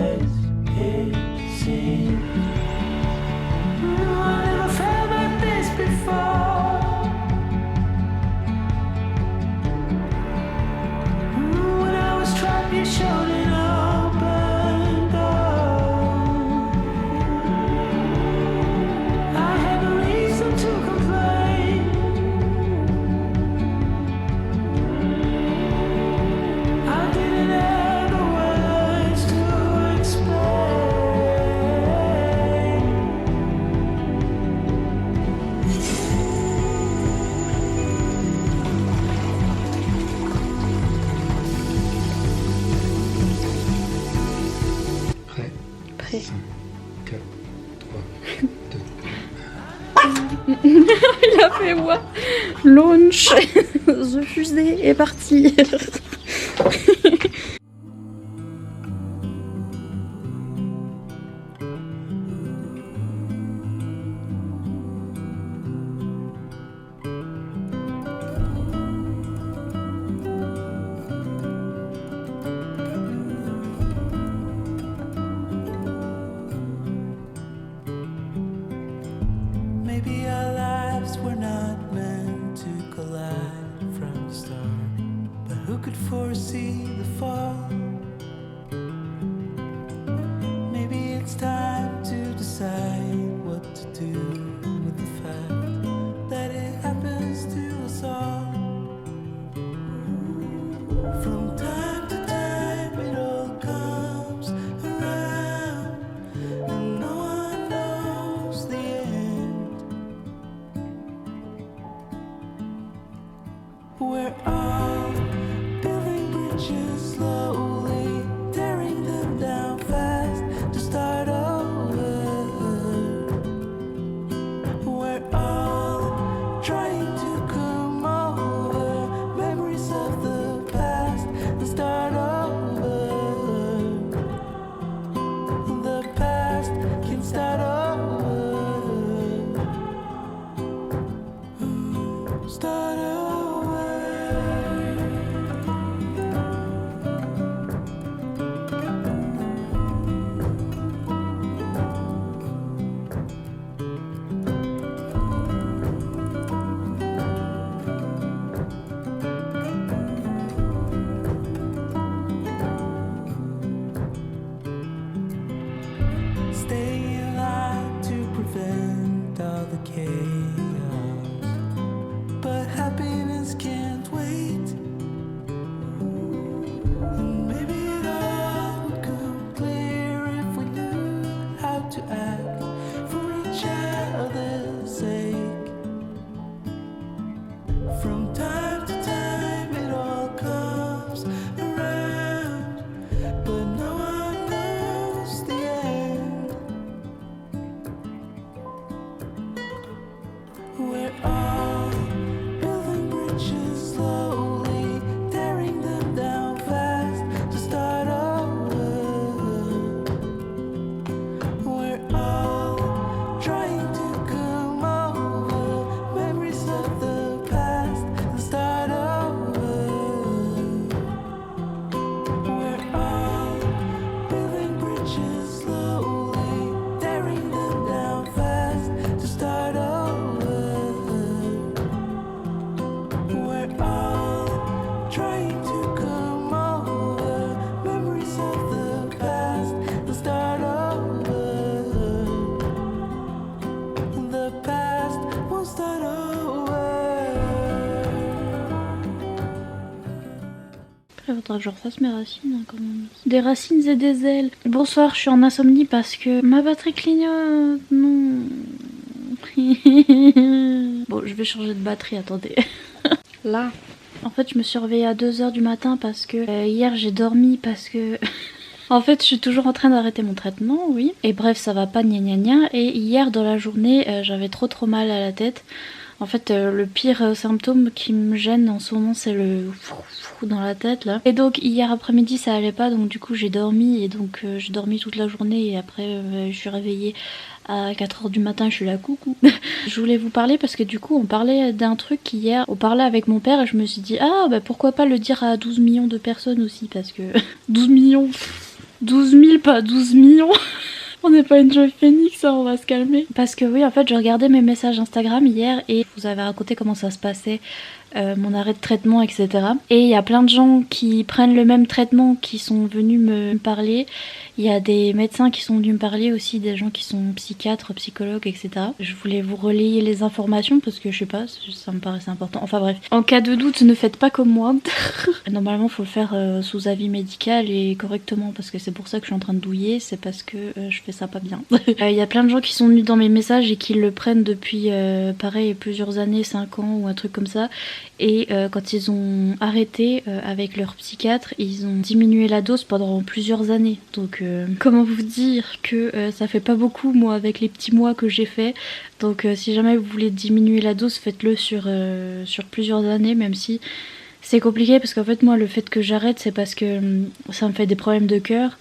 Il a fait what? Launch. The fusée est partie. Maybe our lives were not meant to collide from the start, but who could foresee the fall? Maybe it's time to decide what to do with the fact that it happens to us all. From time to time it all comes around, and no one knows the end. We're all building bridges slowly, tearing them down fast to start over. We're all trying to come over memories of the past and start over. The past can start over. Start over. Stay alive to prevent all the chaos, but happiness can't wait. And maybe it all would come clear if we knew how to act for each other's sake. From time to time it all comes around, but no one knows the end. We're all building bridges slowly, tearing them down fast to start over. We're all trying to come over memories of the past and start over. We're all building bridges slowly, tearing them down fast to start over. We're all trying to come over memories of the past and start over. The past won't start over. Après, il faudra que je refasse mes racines hein, quand même. Des racines et des ailes. Bonsoir, je suis en insomnie parce que ma batterie clignote. Non. Bon, je vais changer de batterie, attendez. Là. En fait, je me suis réveillée à 2h du matin parce que hier j'ai dormi parce que... En fait, je suis toujours en train d'arrêter mon traitement, oui. Et bref, ça va pas gna gna gna. Et hier dans la journée, j'avais trop mal à la tête. En fait, le pire symptôme qui me gêne en ce moment, c'est le fou dans la tête là. Et donc hier après-midi, ça allait pas, donc du coup j'ai dormi et donc j'ai dormi toute la journée et après je suis réveillée à 4h du matin, je suis là coucou. Je voulais vous parler parce que du coup on parlait d'un truc hier, on parlait avec mon père et je me suis dit ah bah pourquoi pas le dire à 12 millions de personnes aussi parce que 12 millions, 12 000 pas 12 millions. On n'est pas une Joy Phoenix, hein, on va se calmer. Parce que oui, en fait, je regardais mes messages Instagram hier et je vous avais raconté comment ça se passait, mon arrêt de traitement, etc. Et il y a plein de gens qui prennent le même traitement qui sont venus me parler. Il y a des médecins qui sont venus me parler aussi, des gens qui sont psychiatres, psychologues, etc. Je voulais vous relayer les informations parce que je sais pas, ça me paraissait important. Enfin bref, en cas de doute, ne faites pas comme moi. Normalement, faut le faire sous avis médical et correctement parce que c'est pour ça que je suis en train de douiller, c'est parce que je fais ça pas bien. Il y a plein de gens qui sont venus dans mes messages et qui le prennent depuis pareil plusieurs années, 5 ans ou un truc comme ça. et quand ils ont arrêté avec leur psychiatre, ils ont diminué la dose pendant plusieurs années. Donc comment vous dire que ça fait pas beaucoup moi avec les petits mois que j'ai fait. Donc si jamais vous voulez diminuer la dose, faites-le sur plusieurs années, même si c'est compliqué parce qu'en fait moi le fait que j'arrête c'est parce que ça me fait des problèmes de cœur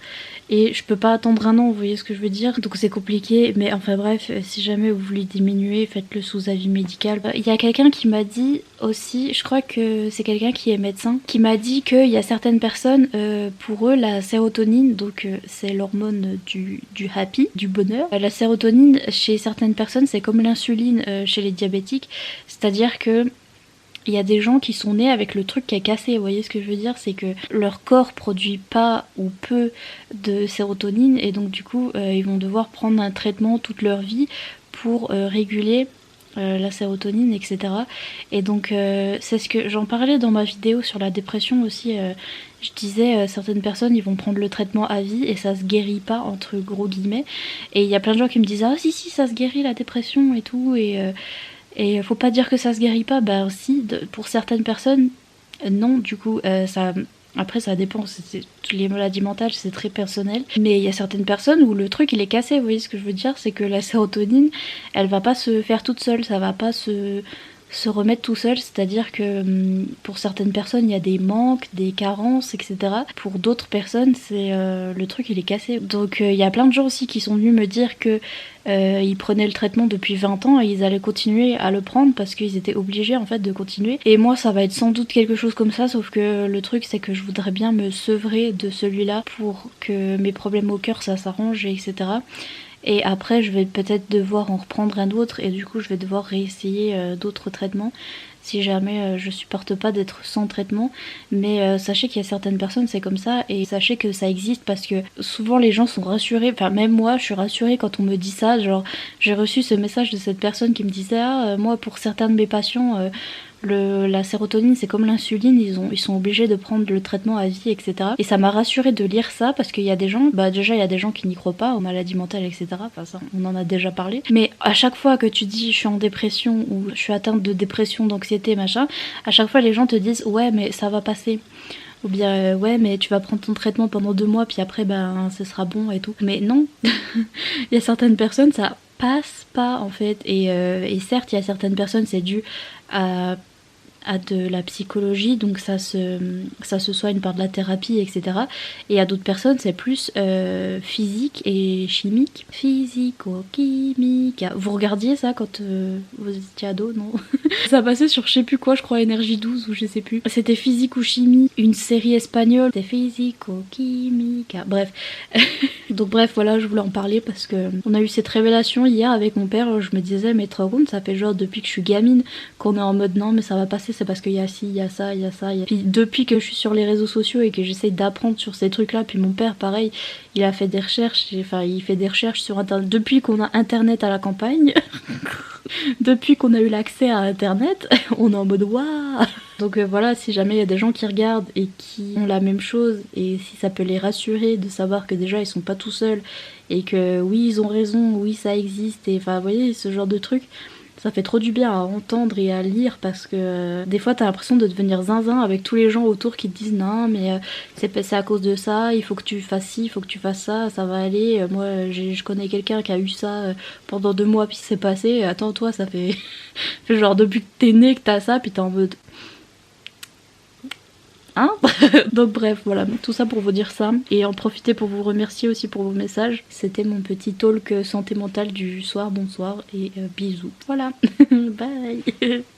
et je peux pas attendre un an, vous voyez ce que je veux dire, donc c'est compliqué. Mais enfin bref, si jamais vous voulez diminuer, faites-le sous avis médical. Il y a quelqu'un qui m'a dit aussi, je crois que c'est quelqu'un qui est médecin, qui m'a dit qu'il y a certaines personnes, pour eux la sérotonine, donc c'est l'hormone du happy, du bonheur, la sérotonine chez certaines personnes c'est comme l'insuline chez les diabétiques, c'est-à-dire que il y a des gens qui sont nés avec le truc qui est cassé, vous voyez ce que je veux dire, c'est que leur corps produit pas ou peu de sérotonine et donc du coup ils vont devoir prendre un traitement toute leur vie pour réguler la sérotonine, etc. Et donc c'est ce que j'en parlais dans ma vidéo sur la dépression aussi, je disais certaines personnes ils vont prendre le traitement à vie et ça se guérit pas entre gros guillemets, et il y a plein de gens qui me disent ah si ça se guérit la dépression et tout, et faut pas dire que ça se guérit pas, bah si, pour certaines personnes, non, du coup, ça... Après ça dépend, les maladies mentales c'est très personnel, mais il y a certaines personnes où le truc il est cassé, vous voyez ce que je veux dire, c'est que la sérotonine, elle va pas se faire toute seule, ça va pas se remettre tout seul, c'est-à-dire que pour certaines personnes il y a des manques, des carences, etc. Pour d'autres personnes c'est le truc il est cassé. Donc il y a plein de gens aussi qui sont venus me dire que ils prenaient le traitement depuis 20 ans et ils allaient continuer à le prendre parce qu'ils étaient obligés en fait de continuer. Et moi ça va être sans doute quelque chose comme ça, sauf que le truc c'est que je voudrais bien me sevrer de celui-là pour que mes problèmes au cœur ça s'arrange, etc. Et après je vais peut-être devoir en reprendre un autre et du coup je vais devoir réessayer d'autres traitements si jamais je supporte pas d'être sans traitement. Mais sachez qu'il y a certaines personnes c'est comme ça, et sachez que ça existe parce que souvent les gens sont rassurés, enfin même moi je suis rassurée quand on me dit ça, genre j'ai reçu ce message de cette personne qui me disait ah moi pour certains de mes patients la sérotonine c'est comme l'insuline, ils sont obligés de prendre le traitement à vie, etc. Et ça m'a rassurée de lire ça parce qu'il y a des gens, bah déjà il y a des gens qui n'y croient pas aux maladies mentales, etc. Enfin ça on en a déjà parlé. Mais à chaque fois que tu dis je suis en dépression ou je suis atteinte de dépression, d'anxiété, machin, à chaque fois les gens te disent ouais mais ça va passer. Ou bien ouais mais tu vas prendre ton traitement pendant 2 mois puis après ben ce sera bon et tout. Mais non, il y a certaines personnes ça passe pas en fait, et certes il y a certaines personnes c'est dû à de la psychologie, donc ça se soigne par de la thérapie, etc. Et à d'autres personnes c'est plus physique et chimique. Physico-chimique. Vous regardiez ça quand vous étiez ado, non? Ça passait sur je sais plus quoi, je crois Énergie 12 ou je sais plus. C'était physique ou chimie, une série espagnole. C'était physico-chimique. Bref. Donc bref, voilà, je voulais en parler parce que on a eu cette révélation hier avec mon père. Je me disais mais trop compte, ça fait genre depuis que je suis gamine qu'on est en mode non mais ça va passer, c'est parce qu'il y a ci, il y a ça, il y a ça. Puis depuis que je suis sur les réseaux sociaux et que j'essaye d'apprendre sur ces trucs là, puis mon père pareil, il a fait des recherches, enfin il fait des recherches sur internet depuis qu'on a internet à la campagne. Depuis qu'on a eu l'accès à internet, on est en mode waouh. Donc voilà, si jamais il y a des gens qui regardent et qui ont la même chose, et si ça peut les rassurer de savoir que déjà ils sont pas tout seuls et que oui ils ont raison, oui ça existe, et enfin vous voyez ce genre de truc, ça fait trop du bien à entendre et à lire parce que des fois t'as l'impression de devenir zinzin avec tous les gens autour qui te disent non mais c'est à cause de ça, il faut que tu fasses ci, il faut que tu fasses ça, ça va aller. Moi je connais quelqu'un qui a eu ça pendant 2 mois puis c'est passé. Attends toi ça fait genre depuis que t'es né que t'as ça, puis t'es en mode hein. Donc bref, voilà, tout ça pour vous dire ça et en profiter pour vous remercier aussi pour vos messages. C'était mon petit talk santé mentale du soir, bonsoir et bisous. Voilà. Bye.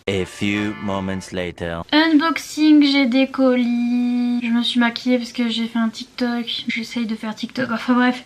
A few moments later. Unboxing, j'ai des colis. Je me suis maquillée parce que j'ai fait un TikTok. J'essaye de faire TikTok, enfin bref.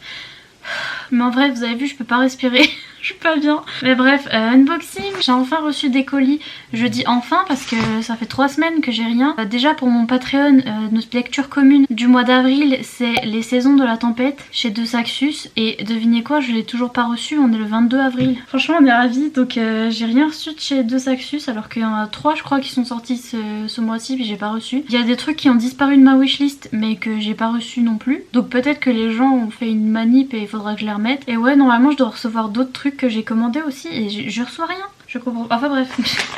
Mais en vrai, vous avez vu, je peux pas respirer. Je suis pas bien. Mais bref, unboxing. J'ai enfin reçu des colis. Je dis enfin parce que ça fait 3 semaines que j'ai rien. Déjà pour mon Patreon, notre lecture commune du mois d'avril, c'est Les Saisons de la Tempête chez De Saxus. Et devinez quoi, je l'ai toujours pas reçu. On est le 22 avril. Franchement, on est ravis. Donc j'ai rien reçu de chez De Saxus, alors qu'il y en a 3 je crois qui sont sortis ce mois-ci, puis j'ai pas reçu. Il y a des trucs qui ont disparu de ma wishlist mais que j'ai pas reçu non plus. Donc peut-être que les gens ont fait une manip et il faudra que je les remette. Et ouais, normalement je dois recevoir d'autres trucs que j'ai commandé aussi et je reçois rien. Je comprends. Enfin bref,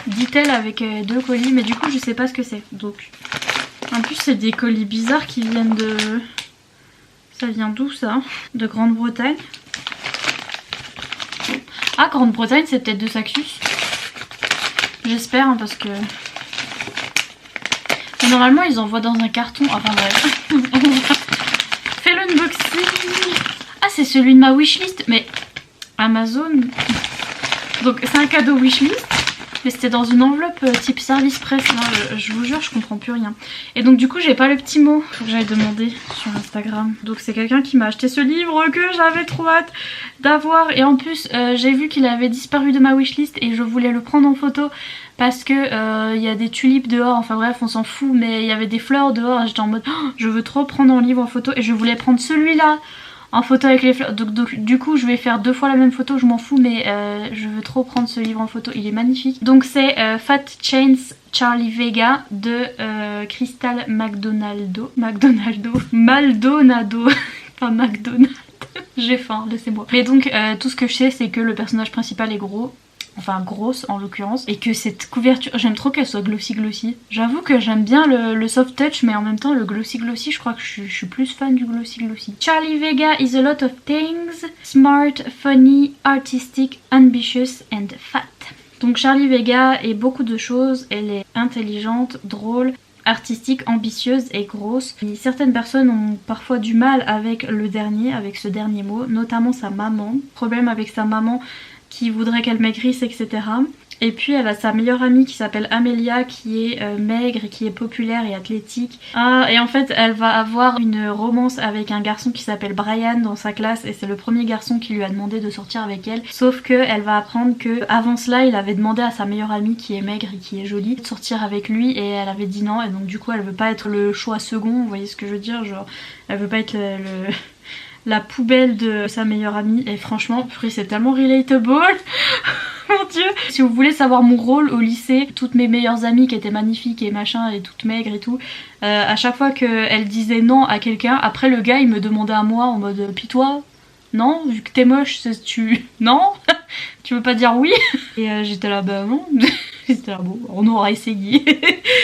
dit-elle avec 2 colis, mais du coup je sais pas ce que c'est. Donc, en plus c'est des colis bizarres qui viennent de... Ça vient d'où ça? De Grande-Bretagne. Ah, Grande-Bretagne, c'est peut-être de Saxus. J'espère, hein, parce que... Mais normalement ils envoient dans un carton. Enfin bref. Fais l'unboxing. Ah, c'est celui de ma wishlist. Mais Amazon... Donc c'est un cadeau wishlist, mais c'était dans une enveloppe type service presse. Non, je vous jure, je comprends plus rien. Et donc du coup j'ai pas le petit mot, faut que j'aille demander sur Instagram. Donc c'est quelqu'un qui m'a acheté ce livre que j'avais trop hâte d'avoir. Et en plus j'ai vu qu'il avait disparu de ma wishlist et je voulais le prendre en photo parce que y a des tulipes dehors, enfin bref on s'en fout, mais il y avait des fleurs dehors et j'étais en mode oh, je veux trop prendre un livre en photo et je voulais prendre celui-là en photo avec les fleurs. Donc du coup je vais faire 2 fois la même photo, je m'en fous, mais je veux trop prendre ce livre en photo, il est magnifique. Donc c'est Fat Chains Charlie Vega de Crystal Maldonado. Pas McDonald. J'ai faim, laissez-moi. Mais donc tout ce que je sais c'est que le personnage principal est gros. Enfin grosse en l'occurrence, et que cette couverture, j'aime trop qu'elle soit glossy. J'avoue que j'aime bien le soft touch, mais en même temps le glossy, je crois que je suis plus fan du glossy. Charlie Vega is a lot of things: smart, funny, artistic, ambitious and fat. Donc Charlie Vega est beaucoup de choses, elle est intelligente, drôle, artistique, ambitieuse et grosse. Et certaines personnes ont parfois du mal avec ce dernier mot, notamment sa maman. Problème avec sa maman qui voudrait qu'elle maigrisse, etc. Et puis elle a sa meilleure amie qui s'appelle Amelia, qui est maigre, qui est populaire et athlétique. Ah, et en fait elle va avoir une romance avec un garçon qui s'appelle Brian dans sa classe, et c'est le premier garçon qui lui a demandé de sortir avec elle. Sauf que elle va apprendre que avant cela il avait demandé à sa meilleure amie qui est maigre et qui est jolie de sortir avec lui, et elle avait dit non, et donc du coup elle veut pas être le choix second, vous voyez ce que je veux dire, genre elle veut pas être la poubelle de sa meilleure amie. Et franchement, c'est tellement relatable. Mon dieu. Si vous voulez savoir mon rôle au lycée, toutes mes meilleures amies qui étaient magnifiques et machin et toutes maigres et tout, à chaque fois qu'elles disaient non à quelqu'un, après le gars il me demandait à moi en mode pis toi, non, vu que t'es moche, tu... non tu veux pas dire oui? Et j'étais là bah non. J'étais là bon, on aura essayé.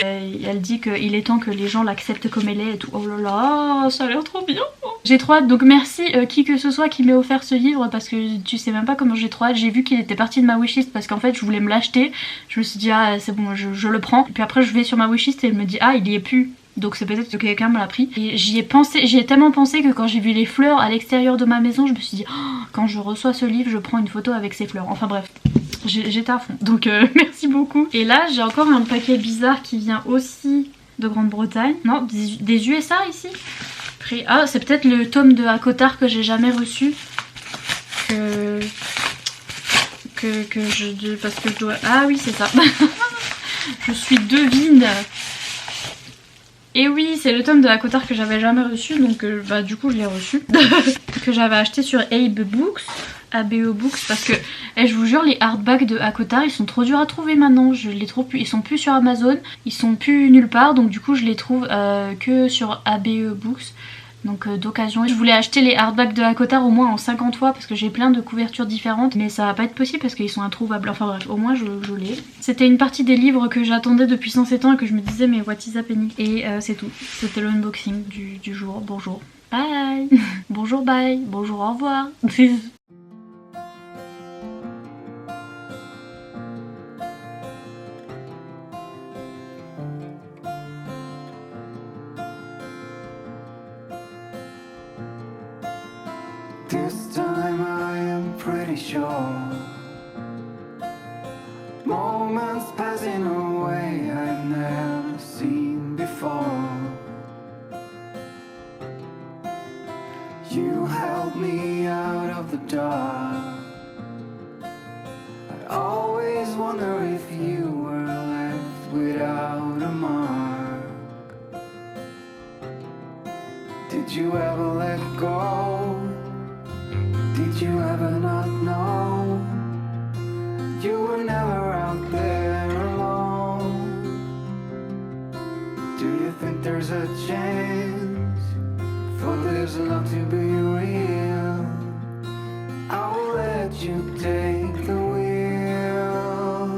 Et elle dit qu'il est temps que les gens l'acceptent comme elle est et tout. Oh là là, ça a l'air trop bien. J'ai trop hâte, donc merci qui que ce soit qui m'ait offert ce livre, parce que tu sais même pas comment j'ai trop hâte. J'ai vu qu'il était parti de ma wishlist parce qu'en fait je voulais me l'acheter. Je me suis dit ah c'est bon, je le prends. Et puis après je vais sur ma wishlist et elle me dit ah il y est plus. Donc c'est peut-être que quelqu'un me l'a pris. Et j'y ai tellement pensé que quand j'ai vu les fleurs à l'extérieur de ma maison, je me suis dit oh, quand je reçois ce livre je prends une photo avec ces fleurs. Enfin bref, j'étais à fond. Donc merci beaucoup. Et là j'ai encore un paquet bizarre qui vient aussi de Grande-Bretagne. Non, des USA ici. Ah c'est peut-être le tome de Hakotar que j'ai jamais reçu. Parce que je dois... Ah oui c'est ça. Je suis devine. Et oui, c'est le tome de Hakotar que j'avais jamais reçu, donc bah du coup je l'ai reçu. Que j'avais acheté sur ABE Books, parce que je vous jure les hardbacks de Hakotar ils sont trop durs à trouver maintenant. Je les trouve plus, ils sont plus sur Amazon, ils sont plus nulle part, donc du coup je les trouve que sur ABE Books. Donc d'occasion, je voulais acheter les hardbacks de Hakotar au moins en 50 fois parce que j'ai plein de couvertures différentes, mais ça va pas être possible parce qu'ils sont introuvables. Enfin bref, au moins je l'ai. C'était une partie des livres que j'attendais depuis 107 ans et que je me disais mais what is happening. Et c'est tout. C'était l'unboxing du jour. Bonjour. Bye. Bonjour bye. Bonjour au revoir. This time I am pretty sure. Moments passing away I've never seen before. You held me out of the dark. I always wonder if you were left without a mark. Did you ever let go? Did you ever not know? You were never out there alone. Do you think there's a chance for this love to be real? I will let you take the wheel.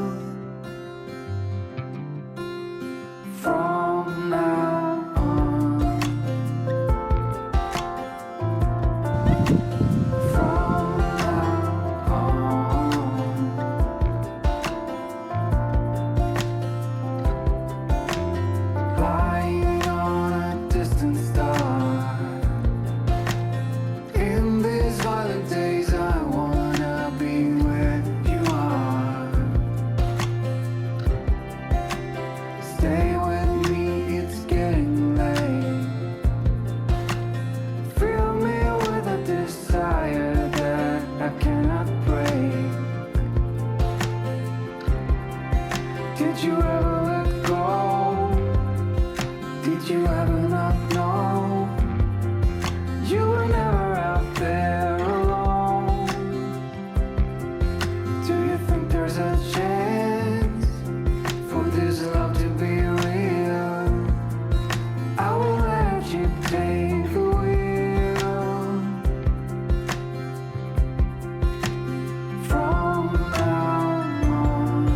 Did you ever let go? Did you ever not know? You were never out there alone. Do you think there's a chance for this love to be real? I will let you take the wheel. From now on.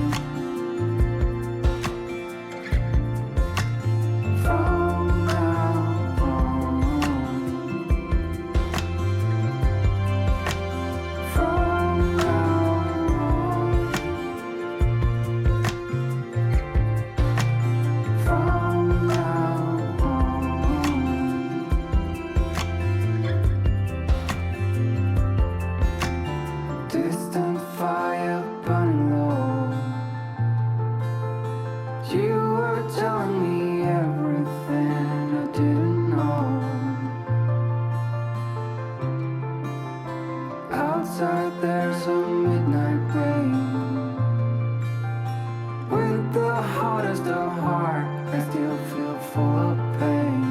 From now on. From now on. From now on. Distant fire burning low. You were telling me everything I didn't know. Outside there's a midnight rain. With the hardest of heart, I still feel full of pain.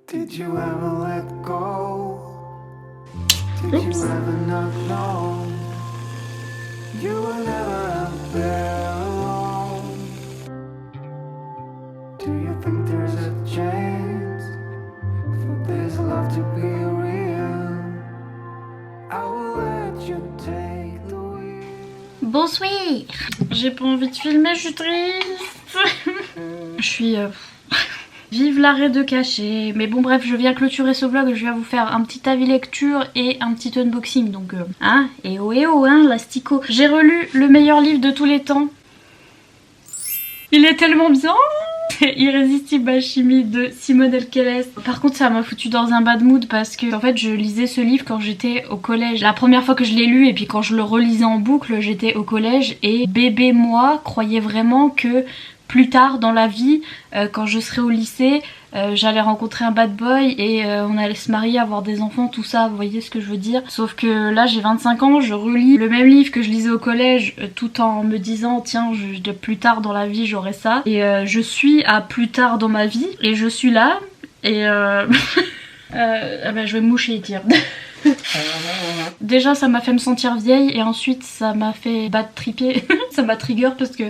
Did you ever let go? Did Oops. you ever not know? You were never out there alone. Do you think there's a chance for this love to be real? I will let you take the wheel. Bonsoir. J'ai pas envie de filmer, je suis triste. Je suis... Vive l'arrêt de cacher. Mais bon bref, je viens clôturer ce vlog, je viens vous faire un petit avis lecture et un petit unboxing. Donc hein, et oh hein, l'astico. J'ai relu le meilleur livre de tous les temps. Il est tellement bien. Irrésistible alchimie de Simone Elkeles. Par contre ça m'a foutu dans un bad mood parce que en fait je lisais ce livre quand j'étais au collège. La première fois que je l'ai lu et puis quand je le relisais en boucle, j'étais au collège et bébé moi croyait vraiment que plus tard dans la vie, quand je serai au lycée, j'allais rencontrer un bad boy et on allait se marier, avoir des enfants, tout ça, vous voyez ce que je veux dire. Sauf que là j'ai 25 ans, je relis le même livre que je lisais au collège tout en me disant tiens, plus tard dans la vie j'aurai ça. Et je suis à plus tard dans ma vie et je suis là et je vais me moucher et dire. Déjà ça m'a fait me sentir vieille et ensuite ça m'a fait bad tripper. Ça m'a trigger parce que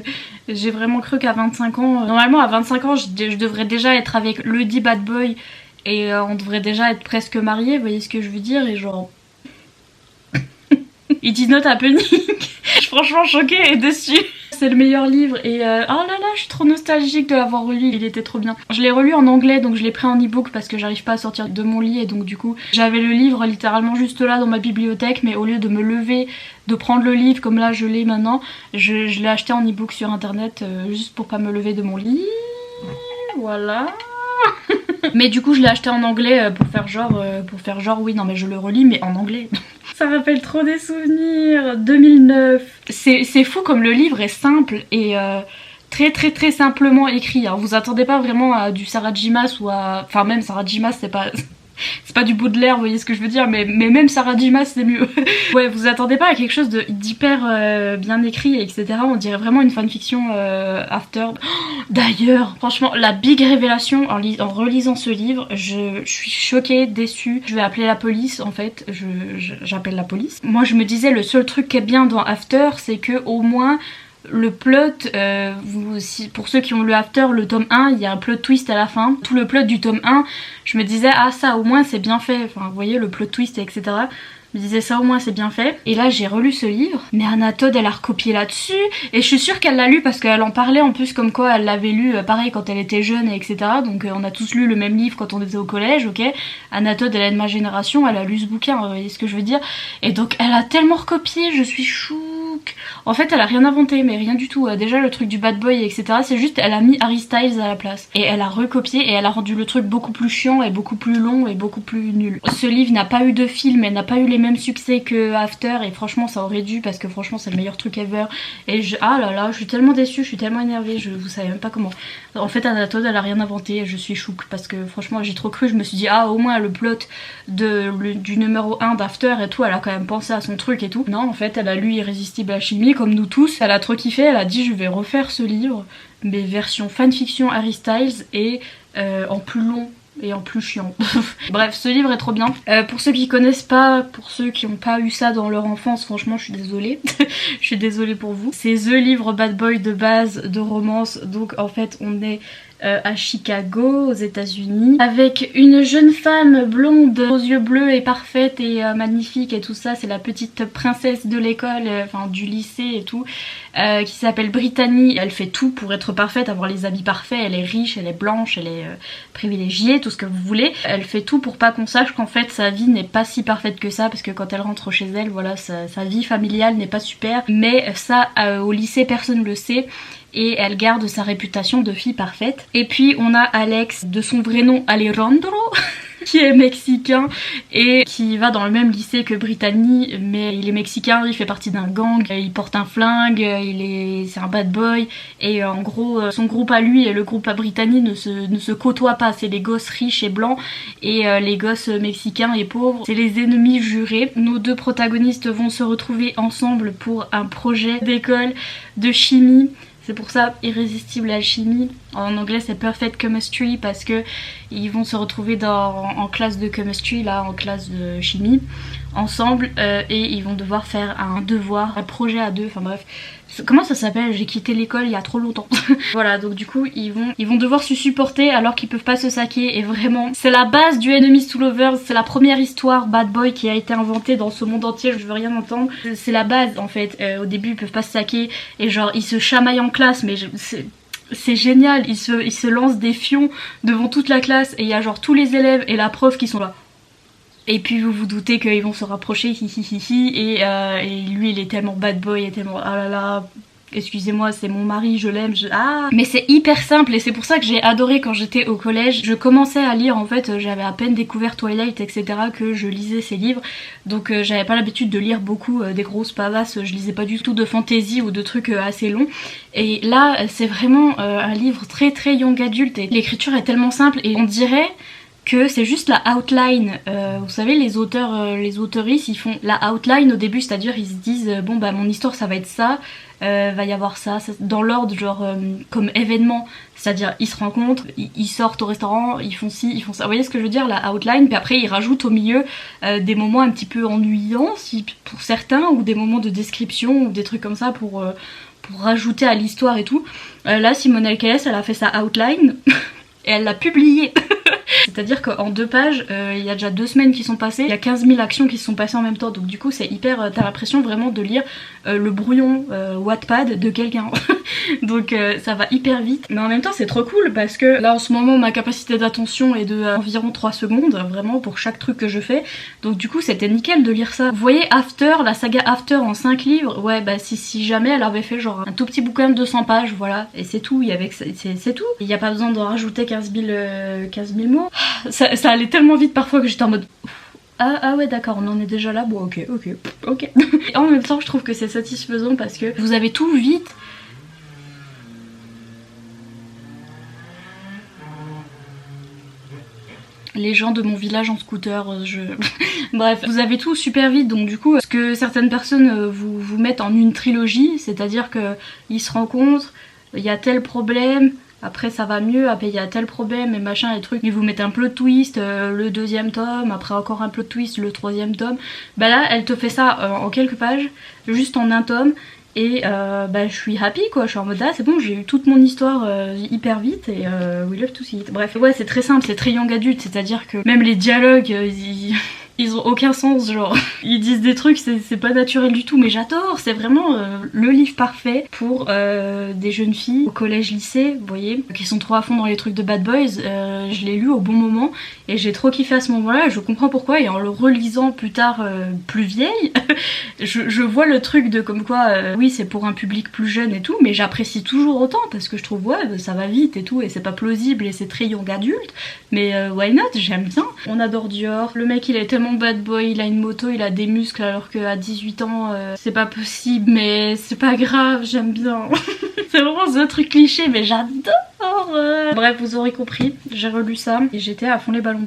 j'ai vraiment cru qu'à 25 ans, normalement à 25 ans je devrais déjà être avec le dit bad boy et on devrait déjà être presque mariés, vous voyez ce que je veux dire. Et genre it is not happening. Je suis franchement choquée et déçue. C'est le meilleur livre et oh là là, je suis trop nostalgique de l'avoir relu, il était trop bien. Je l'ai relu en anglais donc je l'ai pris en e-book parce que j'arrive pas à sortir de mon lit et donc du coup j'avais le livre littéralement juste là dans ma bibliothèque, mais au lieu de me lever, de prendre le livre comme là je l'ai maintenant, je l'ai acheté en e-book sur internet juste pour pas me lever de mon lit. Voilà. Mais du coup je l'ai acheté en anglais pour faire genre oui non mais je le relis mais en anglais. Ça rappelle trop des souvenirs. 2009. C'est fou comme le livre est simple et très simplement écrit. Alors vous attendez pas vraiment à du Sarah J Maas ou à... Enfin même Sarah J Maas c'est pas du Baudelaire, vous voyez ce que je veux dire, mais même Sarah J Maas c'est mieux. Ouais, vous attendez pas à quelque chose d'hyper bien écrit, etc. On dirait vraiment une fanfiction after. Oh, d'ailleurs, franchement, la big révélation en relisant ce livre, je suis choquée, déçue. Je vais appeler la police en fait, j'appelle la police. Moi je me disais le seul truc qui est bien dans After, c'est que au moins le plot, pour ceux qui ont lu After, le tome 1, il y a un plot twist à la fin. Tout le plot du tome 1, je me disais ah ça au moins c'est bien fait, enfin vous voyez le plot twist etc. Je me disais ça au moins c'est bien fait. Et là j'ai relu ce livre, mais Anna Todd elle a recopié là-dessus. Et je suis sûre qu'elle l'a lu parce qu'elle en parlait en plus comme quoi elle l'avait lu pareil quand elle était jeune et etc. Donc on a tous lu le même livre quand on était au collège, ok. Anna Todd elle est de ma génération, elle a lu ce bouquin, vous voyez ce que je veux dire. Et donc elle a tellement recopié, je suis chouque. En fait elle a rien inventé, mais rien du tout. Déjà le truc du bad boy etc, c'est juste elle a mis Harry Styles à la place. Et elle a recopié et elle a rendu le truc beaucoup plus chiant et beaucoup plus long et beaucoup plus nul. Ce livre n'a pas eu de film, elle n'a pas eu les mêmes succès que After et franchement ça aurait dû parce que franchement c'est le meilleur truc ever. Et ah là là, je suis tellement déçue, je suis tellement énervée, vous savez même pas comment. En fait Anna Todd elle a rien inventé et je suis chouque parce que franchement j'ai trop cru, je me suis dit ah au moins le plot du numéro 1 d'After et tout, elle a quand même pensé à son truc et tout. Non en fait elle a lu Irrésistible Alchimie comme nous tous, elle a trop kiffé, elle a dit je vais refaire ce livre mais version fanfiction Harry Styles et en plus long et en plus chiant. Bref, ce livre est trop bien. Pour ceux qui connaissent pas, pour ceux qui n'ont pas eu ça dans leur enfance, franchement je suis désolée. Je suis désolée pour vous. C'est The livre bad boy de base de romance, donc en fait on est à Chicago, aux États-Unis, avec une jeune femme blonde aux yeux bleus et parfaite et magnifique et tout ça. C'est la petite princesse de l'école, enfin du lycée et tout, qui s'appelle Brittany. Elle fait tout pour être parfaite, avoir les habits parfaits. Elle est riche, elle est blanche, elle est privilégiée, tout ce que vous voulez. Elle fait tout pour pas qu'on sache qu'en fait sa vie n'est pas si parfaite que ça, parce que quand elle rentre chez elle, voilà, sa vie familiale n'est pas super. Mais ça, au lycée, personne le sait. Et elle garde sa réputation de fille parfaite. Et puis on a Alex, de son vrai nom Alejandro, qui est mexicain et qui va dans le même lycée que Brittany, mais il est mexicain, il fait partie d'un gang, il porte un flingue, c'est un bad boy, et en gros son groupe à lui et le groupe à Brittany ne se côtoient pas. C'est les gosses riches et blancs et les gosses mexicains et pauvres, c'est les ennemis jurés. Nos deux protagonistes vont se retrouver ensemble pour un projet d'école de chimie. C'est pour ça Irrésistible Alchimie. En anglais c'est Perfect Chemistry parce que ils vont se retrouver en classe de chemistry, là en classe de chimie ensemble et ils vont devoir faire un devoir, un projet à deux, enfin bref. Comment ça s'appelle? J'ai quitté l'école il y a trop longtemps. Voilà, donc du coup ils vont devoir se supporter alors qu'ils peuvent pas se saquer, et vraiment c'est la base du Enemies to Lovers, c'est la première histoire bad boy qui a été inventée dans ce monde entier, je veux rien entendre. C'est la base en fait, au début ils peuvent pas se saquer et genre ils se chamaillent en classe, mais c'est génial, ils se lancent des fions devant toute la classe et il y a genre tous les élèves et la prof qui sont là. Et puis vous vous doutez qu'ils vont se rapprocher, et lui il est tellement bad boy, il est tellement ah là là, excusez-moi c'est mon mari, je l'aime, ah. Mais c'est hyper simple et c'est pour ça que j'ai adoré quand j'étais au collège. Je commençais à lire en fait, j'avais à peine découvert Twilight etc que je lisais ces livres, donc j'avais pas l'habitude de lire beaucoup des grosses pavasses, je lisais pas du tout de fantasy ou de trucs assez longs. Et là c'est vraiment un livre très très young adulte et l'écriture est tellement simple et on dirait que c'est juste la outline. Vous savez les auteurs, les auteuristes ils font la outline au début, c'est-à-dire ils se disent bon bah mon histoire ça va être ça, va y avoir ça dans l'ordre genre comme événement, c'est-à-dire ils se rencontrent, ils sortent au restaurant, ils font ci, ils font ça, vous voyez ce que je veux dire, la outline, puis après ils rajoutent au milieu des moments un petit peu ennuyants pour certains, ou des moments de description ou des trucs comme ça pour rajouter à l'histoire et tout. Là Simone Alcaes elle a fait sa outline et elle l'a publiée. C'est-à-dire qu'en 2 pages, il y a déjà 2 semaines qui sont passées, il y a 15 000 actions qui se sont passées en même temps, donc du coup c'est hyper, t'as l'impression vraiment de lire le brouillon Wattpad de quelqu'un. Donc ça va hyper vite, mais en même temps c'est trop cool parce que là en ce moment ma capacité d'attention est de environ 3 secondes, vraiment pour chaque truc que je fais, donc du coup c'était nickel de lire ça. Vous voyez After, la saga After en 5 livres, ouais bah si jamais elle avait fait genre un tout petit bouquin de 200 pages, voilà, et c'est tout, c'est tout, il n'y a pas besoin d'en rajouter 15 000 mots. Ça allait tellement vite parfois que j'étais en mode ah ouais d'accord, on en est déjà là, bon ok. Et en même temps je trouve que c'est satisfaisant parce que vous avez tout vite. Les gens de mon village en scooter, bref, vous avez tout super vite, donc du coup ce que certaines personnes vous mettent en une trilogie, c'est-à-dire que ils se rencontrent, il y a tel problème, après ça va mieux, après il y a tel problème et machin et trucs, ils vous mettent un plot twist, le 2e tome, après encore un plot twist, le 3e tome. Bah là elle te fait ça en quelques pages, juste en un tome, et bah je suis happy quoi, je suis en mode ah c'est bon, j'ai eu toute mon histoire hyper vite et we love to see it. Bref, ouais c'est très simple, c'est très young adulte, c'est à dire que même les dialogues Ils ont aucun sens, genre. Ils disent des trucs, c'est pas naturel du tout, mais j'adore. C'est vraiment le livre parfait pour des jeunes filles au collège-lycée, vous voyez, qui sont trop à fond dans les trucs de bad boys. Je l'ai lu au bon moment et j'ai trop kiffé à ce moment-là. Je comprends pourquoi, et en le relisant plus tard, plus vieille, je vois le truc de comme quoi, oui, c'est pour un public plus jeune et tout, mais j'apprécie toujours autant parce que je trouve, ouais, ça va vite et tout, et c'est pas plausible et c'est très young adulte, mais why not, j'aime bien. On adore Dior. Le mec, il est tellement bad boy, il a une moto, il a des muscles, alors qu'à 18 ans, c'est pas possible, mais c'est pas grave, j'aime bien. C'est vraiment ce truc cliché, mais j'adore. Bref, vous aurez compris, j'ai relu ça et j'étais à fond les ballons.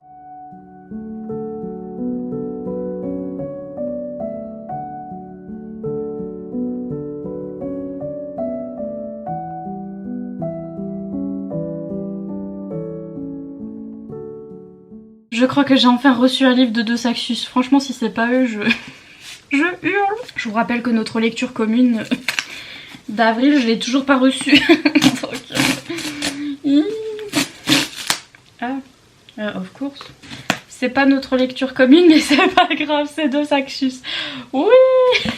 Je crois que j'ai enfin reçu un livre de Deux Saxus. Franchement, si c'est pas eux, je hurle. Je vous rappelle que notre lecture commune d'avril, je l'ai toujours pas reçue. Of course. C'est pas notre lecture commune, mais c'est pas grave, c'est Deux Saxus. Oui.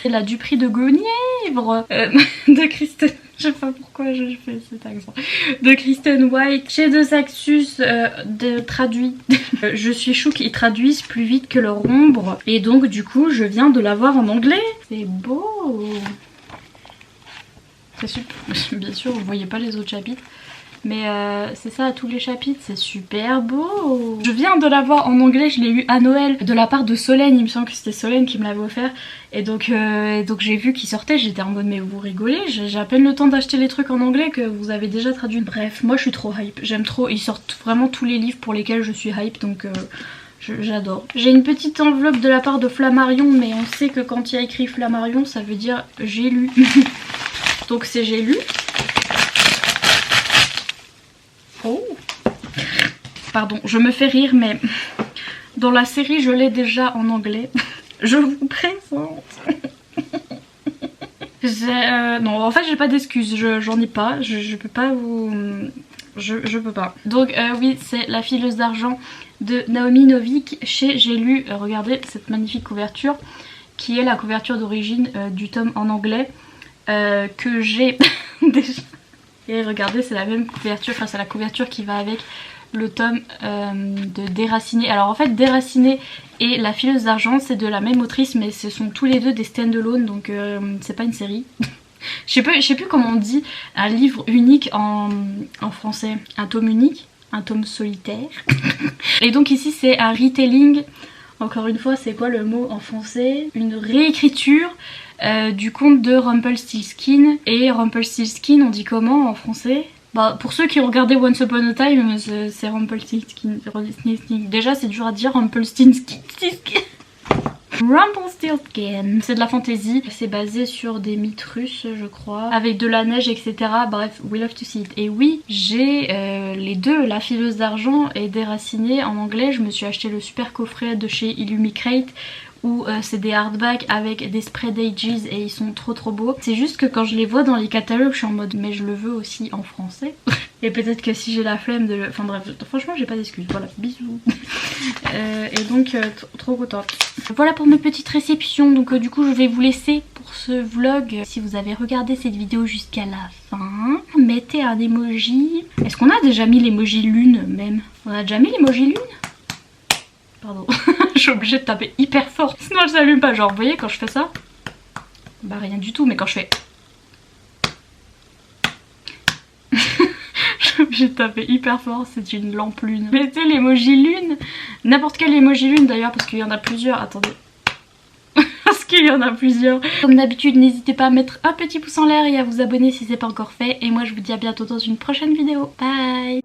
Elle a du prix de Guenièvre de Kristen. Je sais pas pourquoi je fais cet accent. De Kristen White chez Deux Saxus, traduit. Je suis chou qu'ils traduisent plus vite que leur ombre. Et donc du coup je viens de l'avoir en anglais. C'est beau. C'est super. Bien sûr vous voyez pas les autres chapitres. Mais c'est ça à tous les chapitres, c'est super beau. Je viens de l'avoir en anglais, je l'ai eu à Noël de la part de Solène, il me semble que c'était Solène qui me l'avait offert. Et donc j'ai vu qu'il sortait, j'étais en mode mais vous rigolez, j'ai à peine le temps d'acheter les trucs en anglais que vous avez déjà traduit. Bref, moi je suis trop hype, j'aime trop, ils sortent vraiment tous les livres pour lesquels je suis hype, donc j'adore. J'ai une petite enveloppe de la part de Flammarion, mais on sait que quand il y a écrit Flammarion ça veut dire j'ai lu. Donc c'est j'ai lu. Oh. Pardon, je me fais rire, mais dans la série je l'ai déjà en anglais. Je vous présente. Non, en fait j'ai pas d'excuses, j'en ai pas, je peux pas vous... Je peux pas. Donc oui, c'est La Fileuse d'Argent de Naomi Novik chez J'ai lu. Regardez cette magnifique couverture qui est la couverture d'origine du tome en anglais que j'ai déjà... Et regardez, c'est la même couverture, enfin c'est la couverture qui va avec le tome de Déraciné. Alors en fait Déraciné et La Fileuse d'Argent c'est de la même autrice, mais ce sont tous les deux des stand-alone, donc c'est pas une série. Je sais plus comment on dit un livre unique en français. Un tome unique, un tome solitaire. Et donc ici c'est un retelling. Encore une fois, c'est quoi le mot en français? Une réécriture du conte de Rumpelstiltskin. Et Rumpelstiltskin, on dit comment en français? Bah, pour ceux qui ont regardé Once Upon a Time, c'est Rumpelstiltskin. Déjà, c'est dur à dire, Rumpelstiltskin. Rumpelstiltskin. C'est de la fantasy, c'est basé sur des mythes russes je crois, avec de la neige etc. Bref, we love to see it. Et oui, j'ai les deux, La Fileuse d'Argent et Déraciné en anglais. Je me suis acheté le super coffret de chez Illumicrate où c'est des hardbacks avec des spread ages et ils sont trop beaux. C'est juste que quand je les vois dans les catalogues je suis en mode mais je le veux aussi en français. Et peut-être que si j'ai la flemme de le... Enfin bref, franchement j'ai pas d'excuses, voilà, bisous. Et donc trop contente. Voilà pour mes petites réceptions, donc du coup je vais vous laisser pour ce vlog. Si vous avez regardé cette vidéo jusqu'à la fin, mettez un emoji. Est-ce qu'on a déjà mis l'emoji lune même? On a déjà mis l'emoji lune? Pardon, je suis obligée de taper hyper fort, sinon elle s'allume pas. Genre vous voyez quand je fais ça, bah rien du tout, mais quand je fais... Je suis obligée de taper hyper fort, c'est une lampe lune. Mettez l'emoji lune, n'importe quel emoji lune d'ailleurs, parce qu'il y en a plusieurs, attendez. Parce qu'il y en a plusieurs. Comme d'habitude, n'hésitez pas à mettre un petit pouce en l'air et à vous abonner si c'est pas encore fait. Et moi je vous dis à bientôt dans une prochaine vidéo. Bye.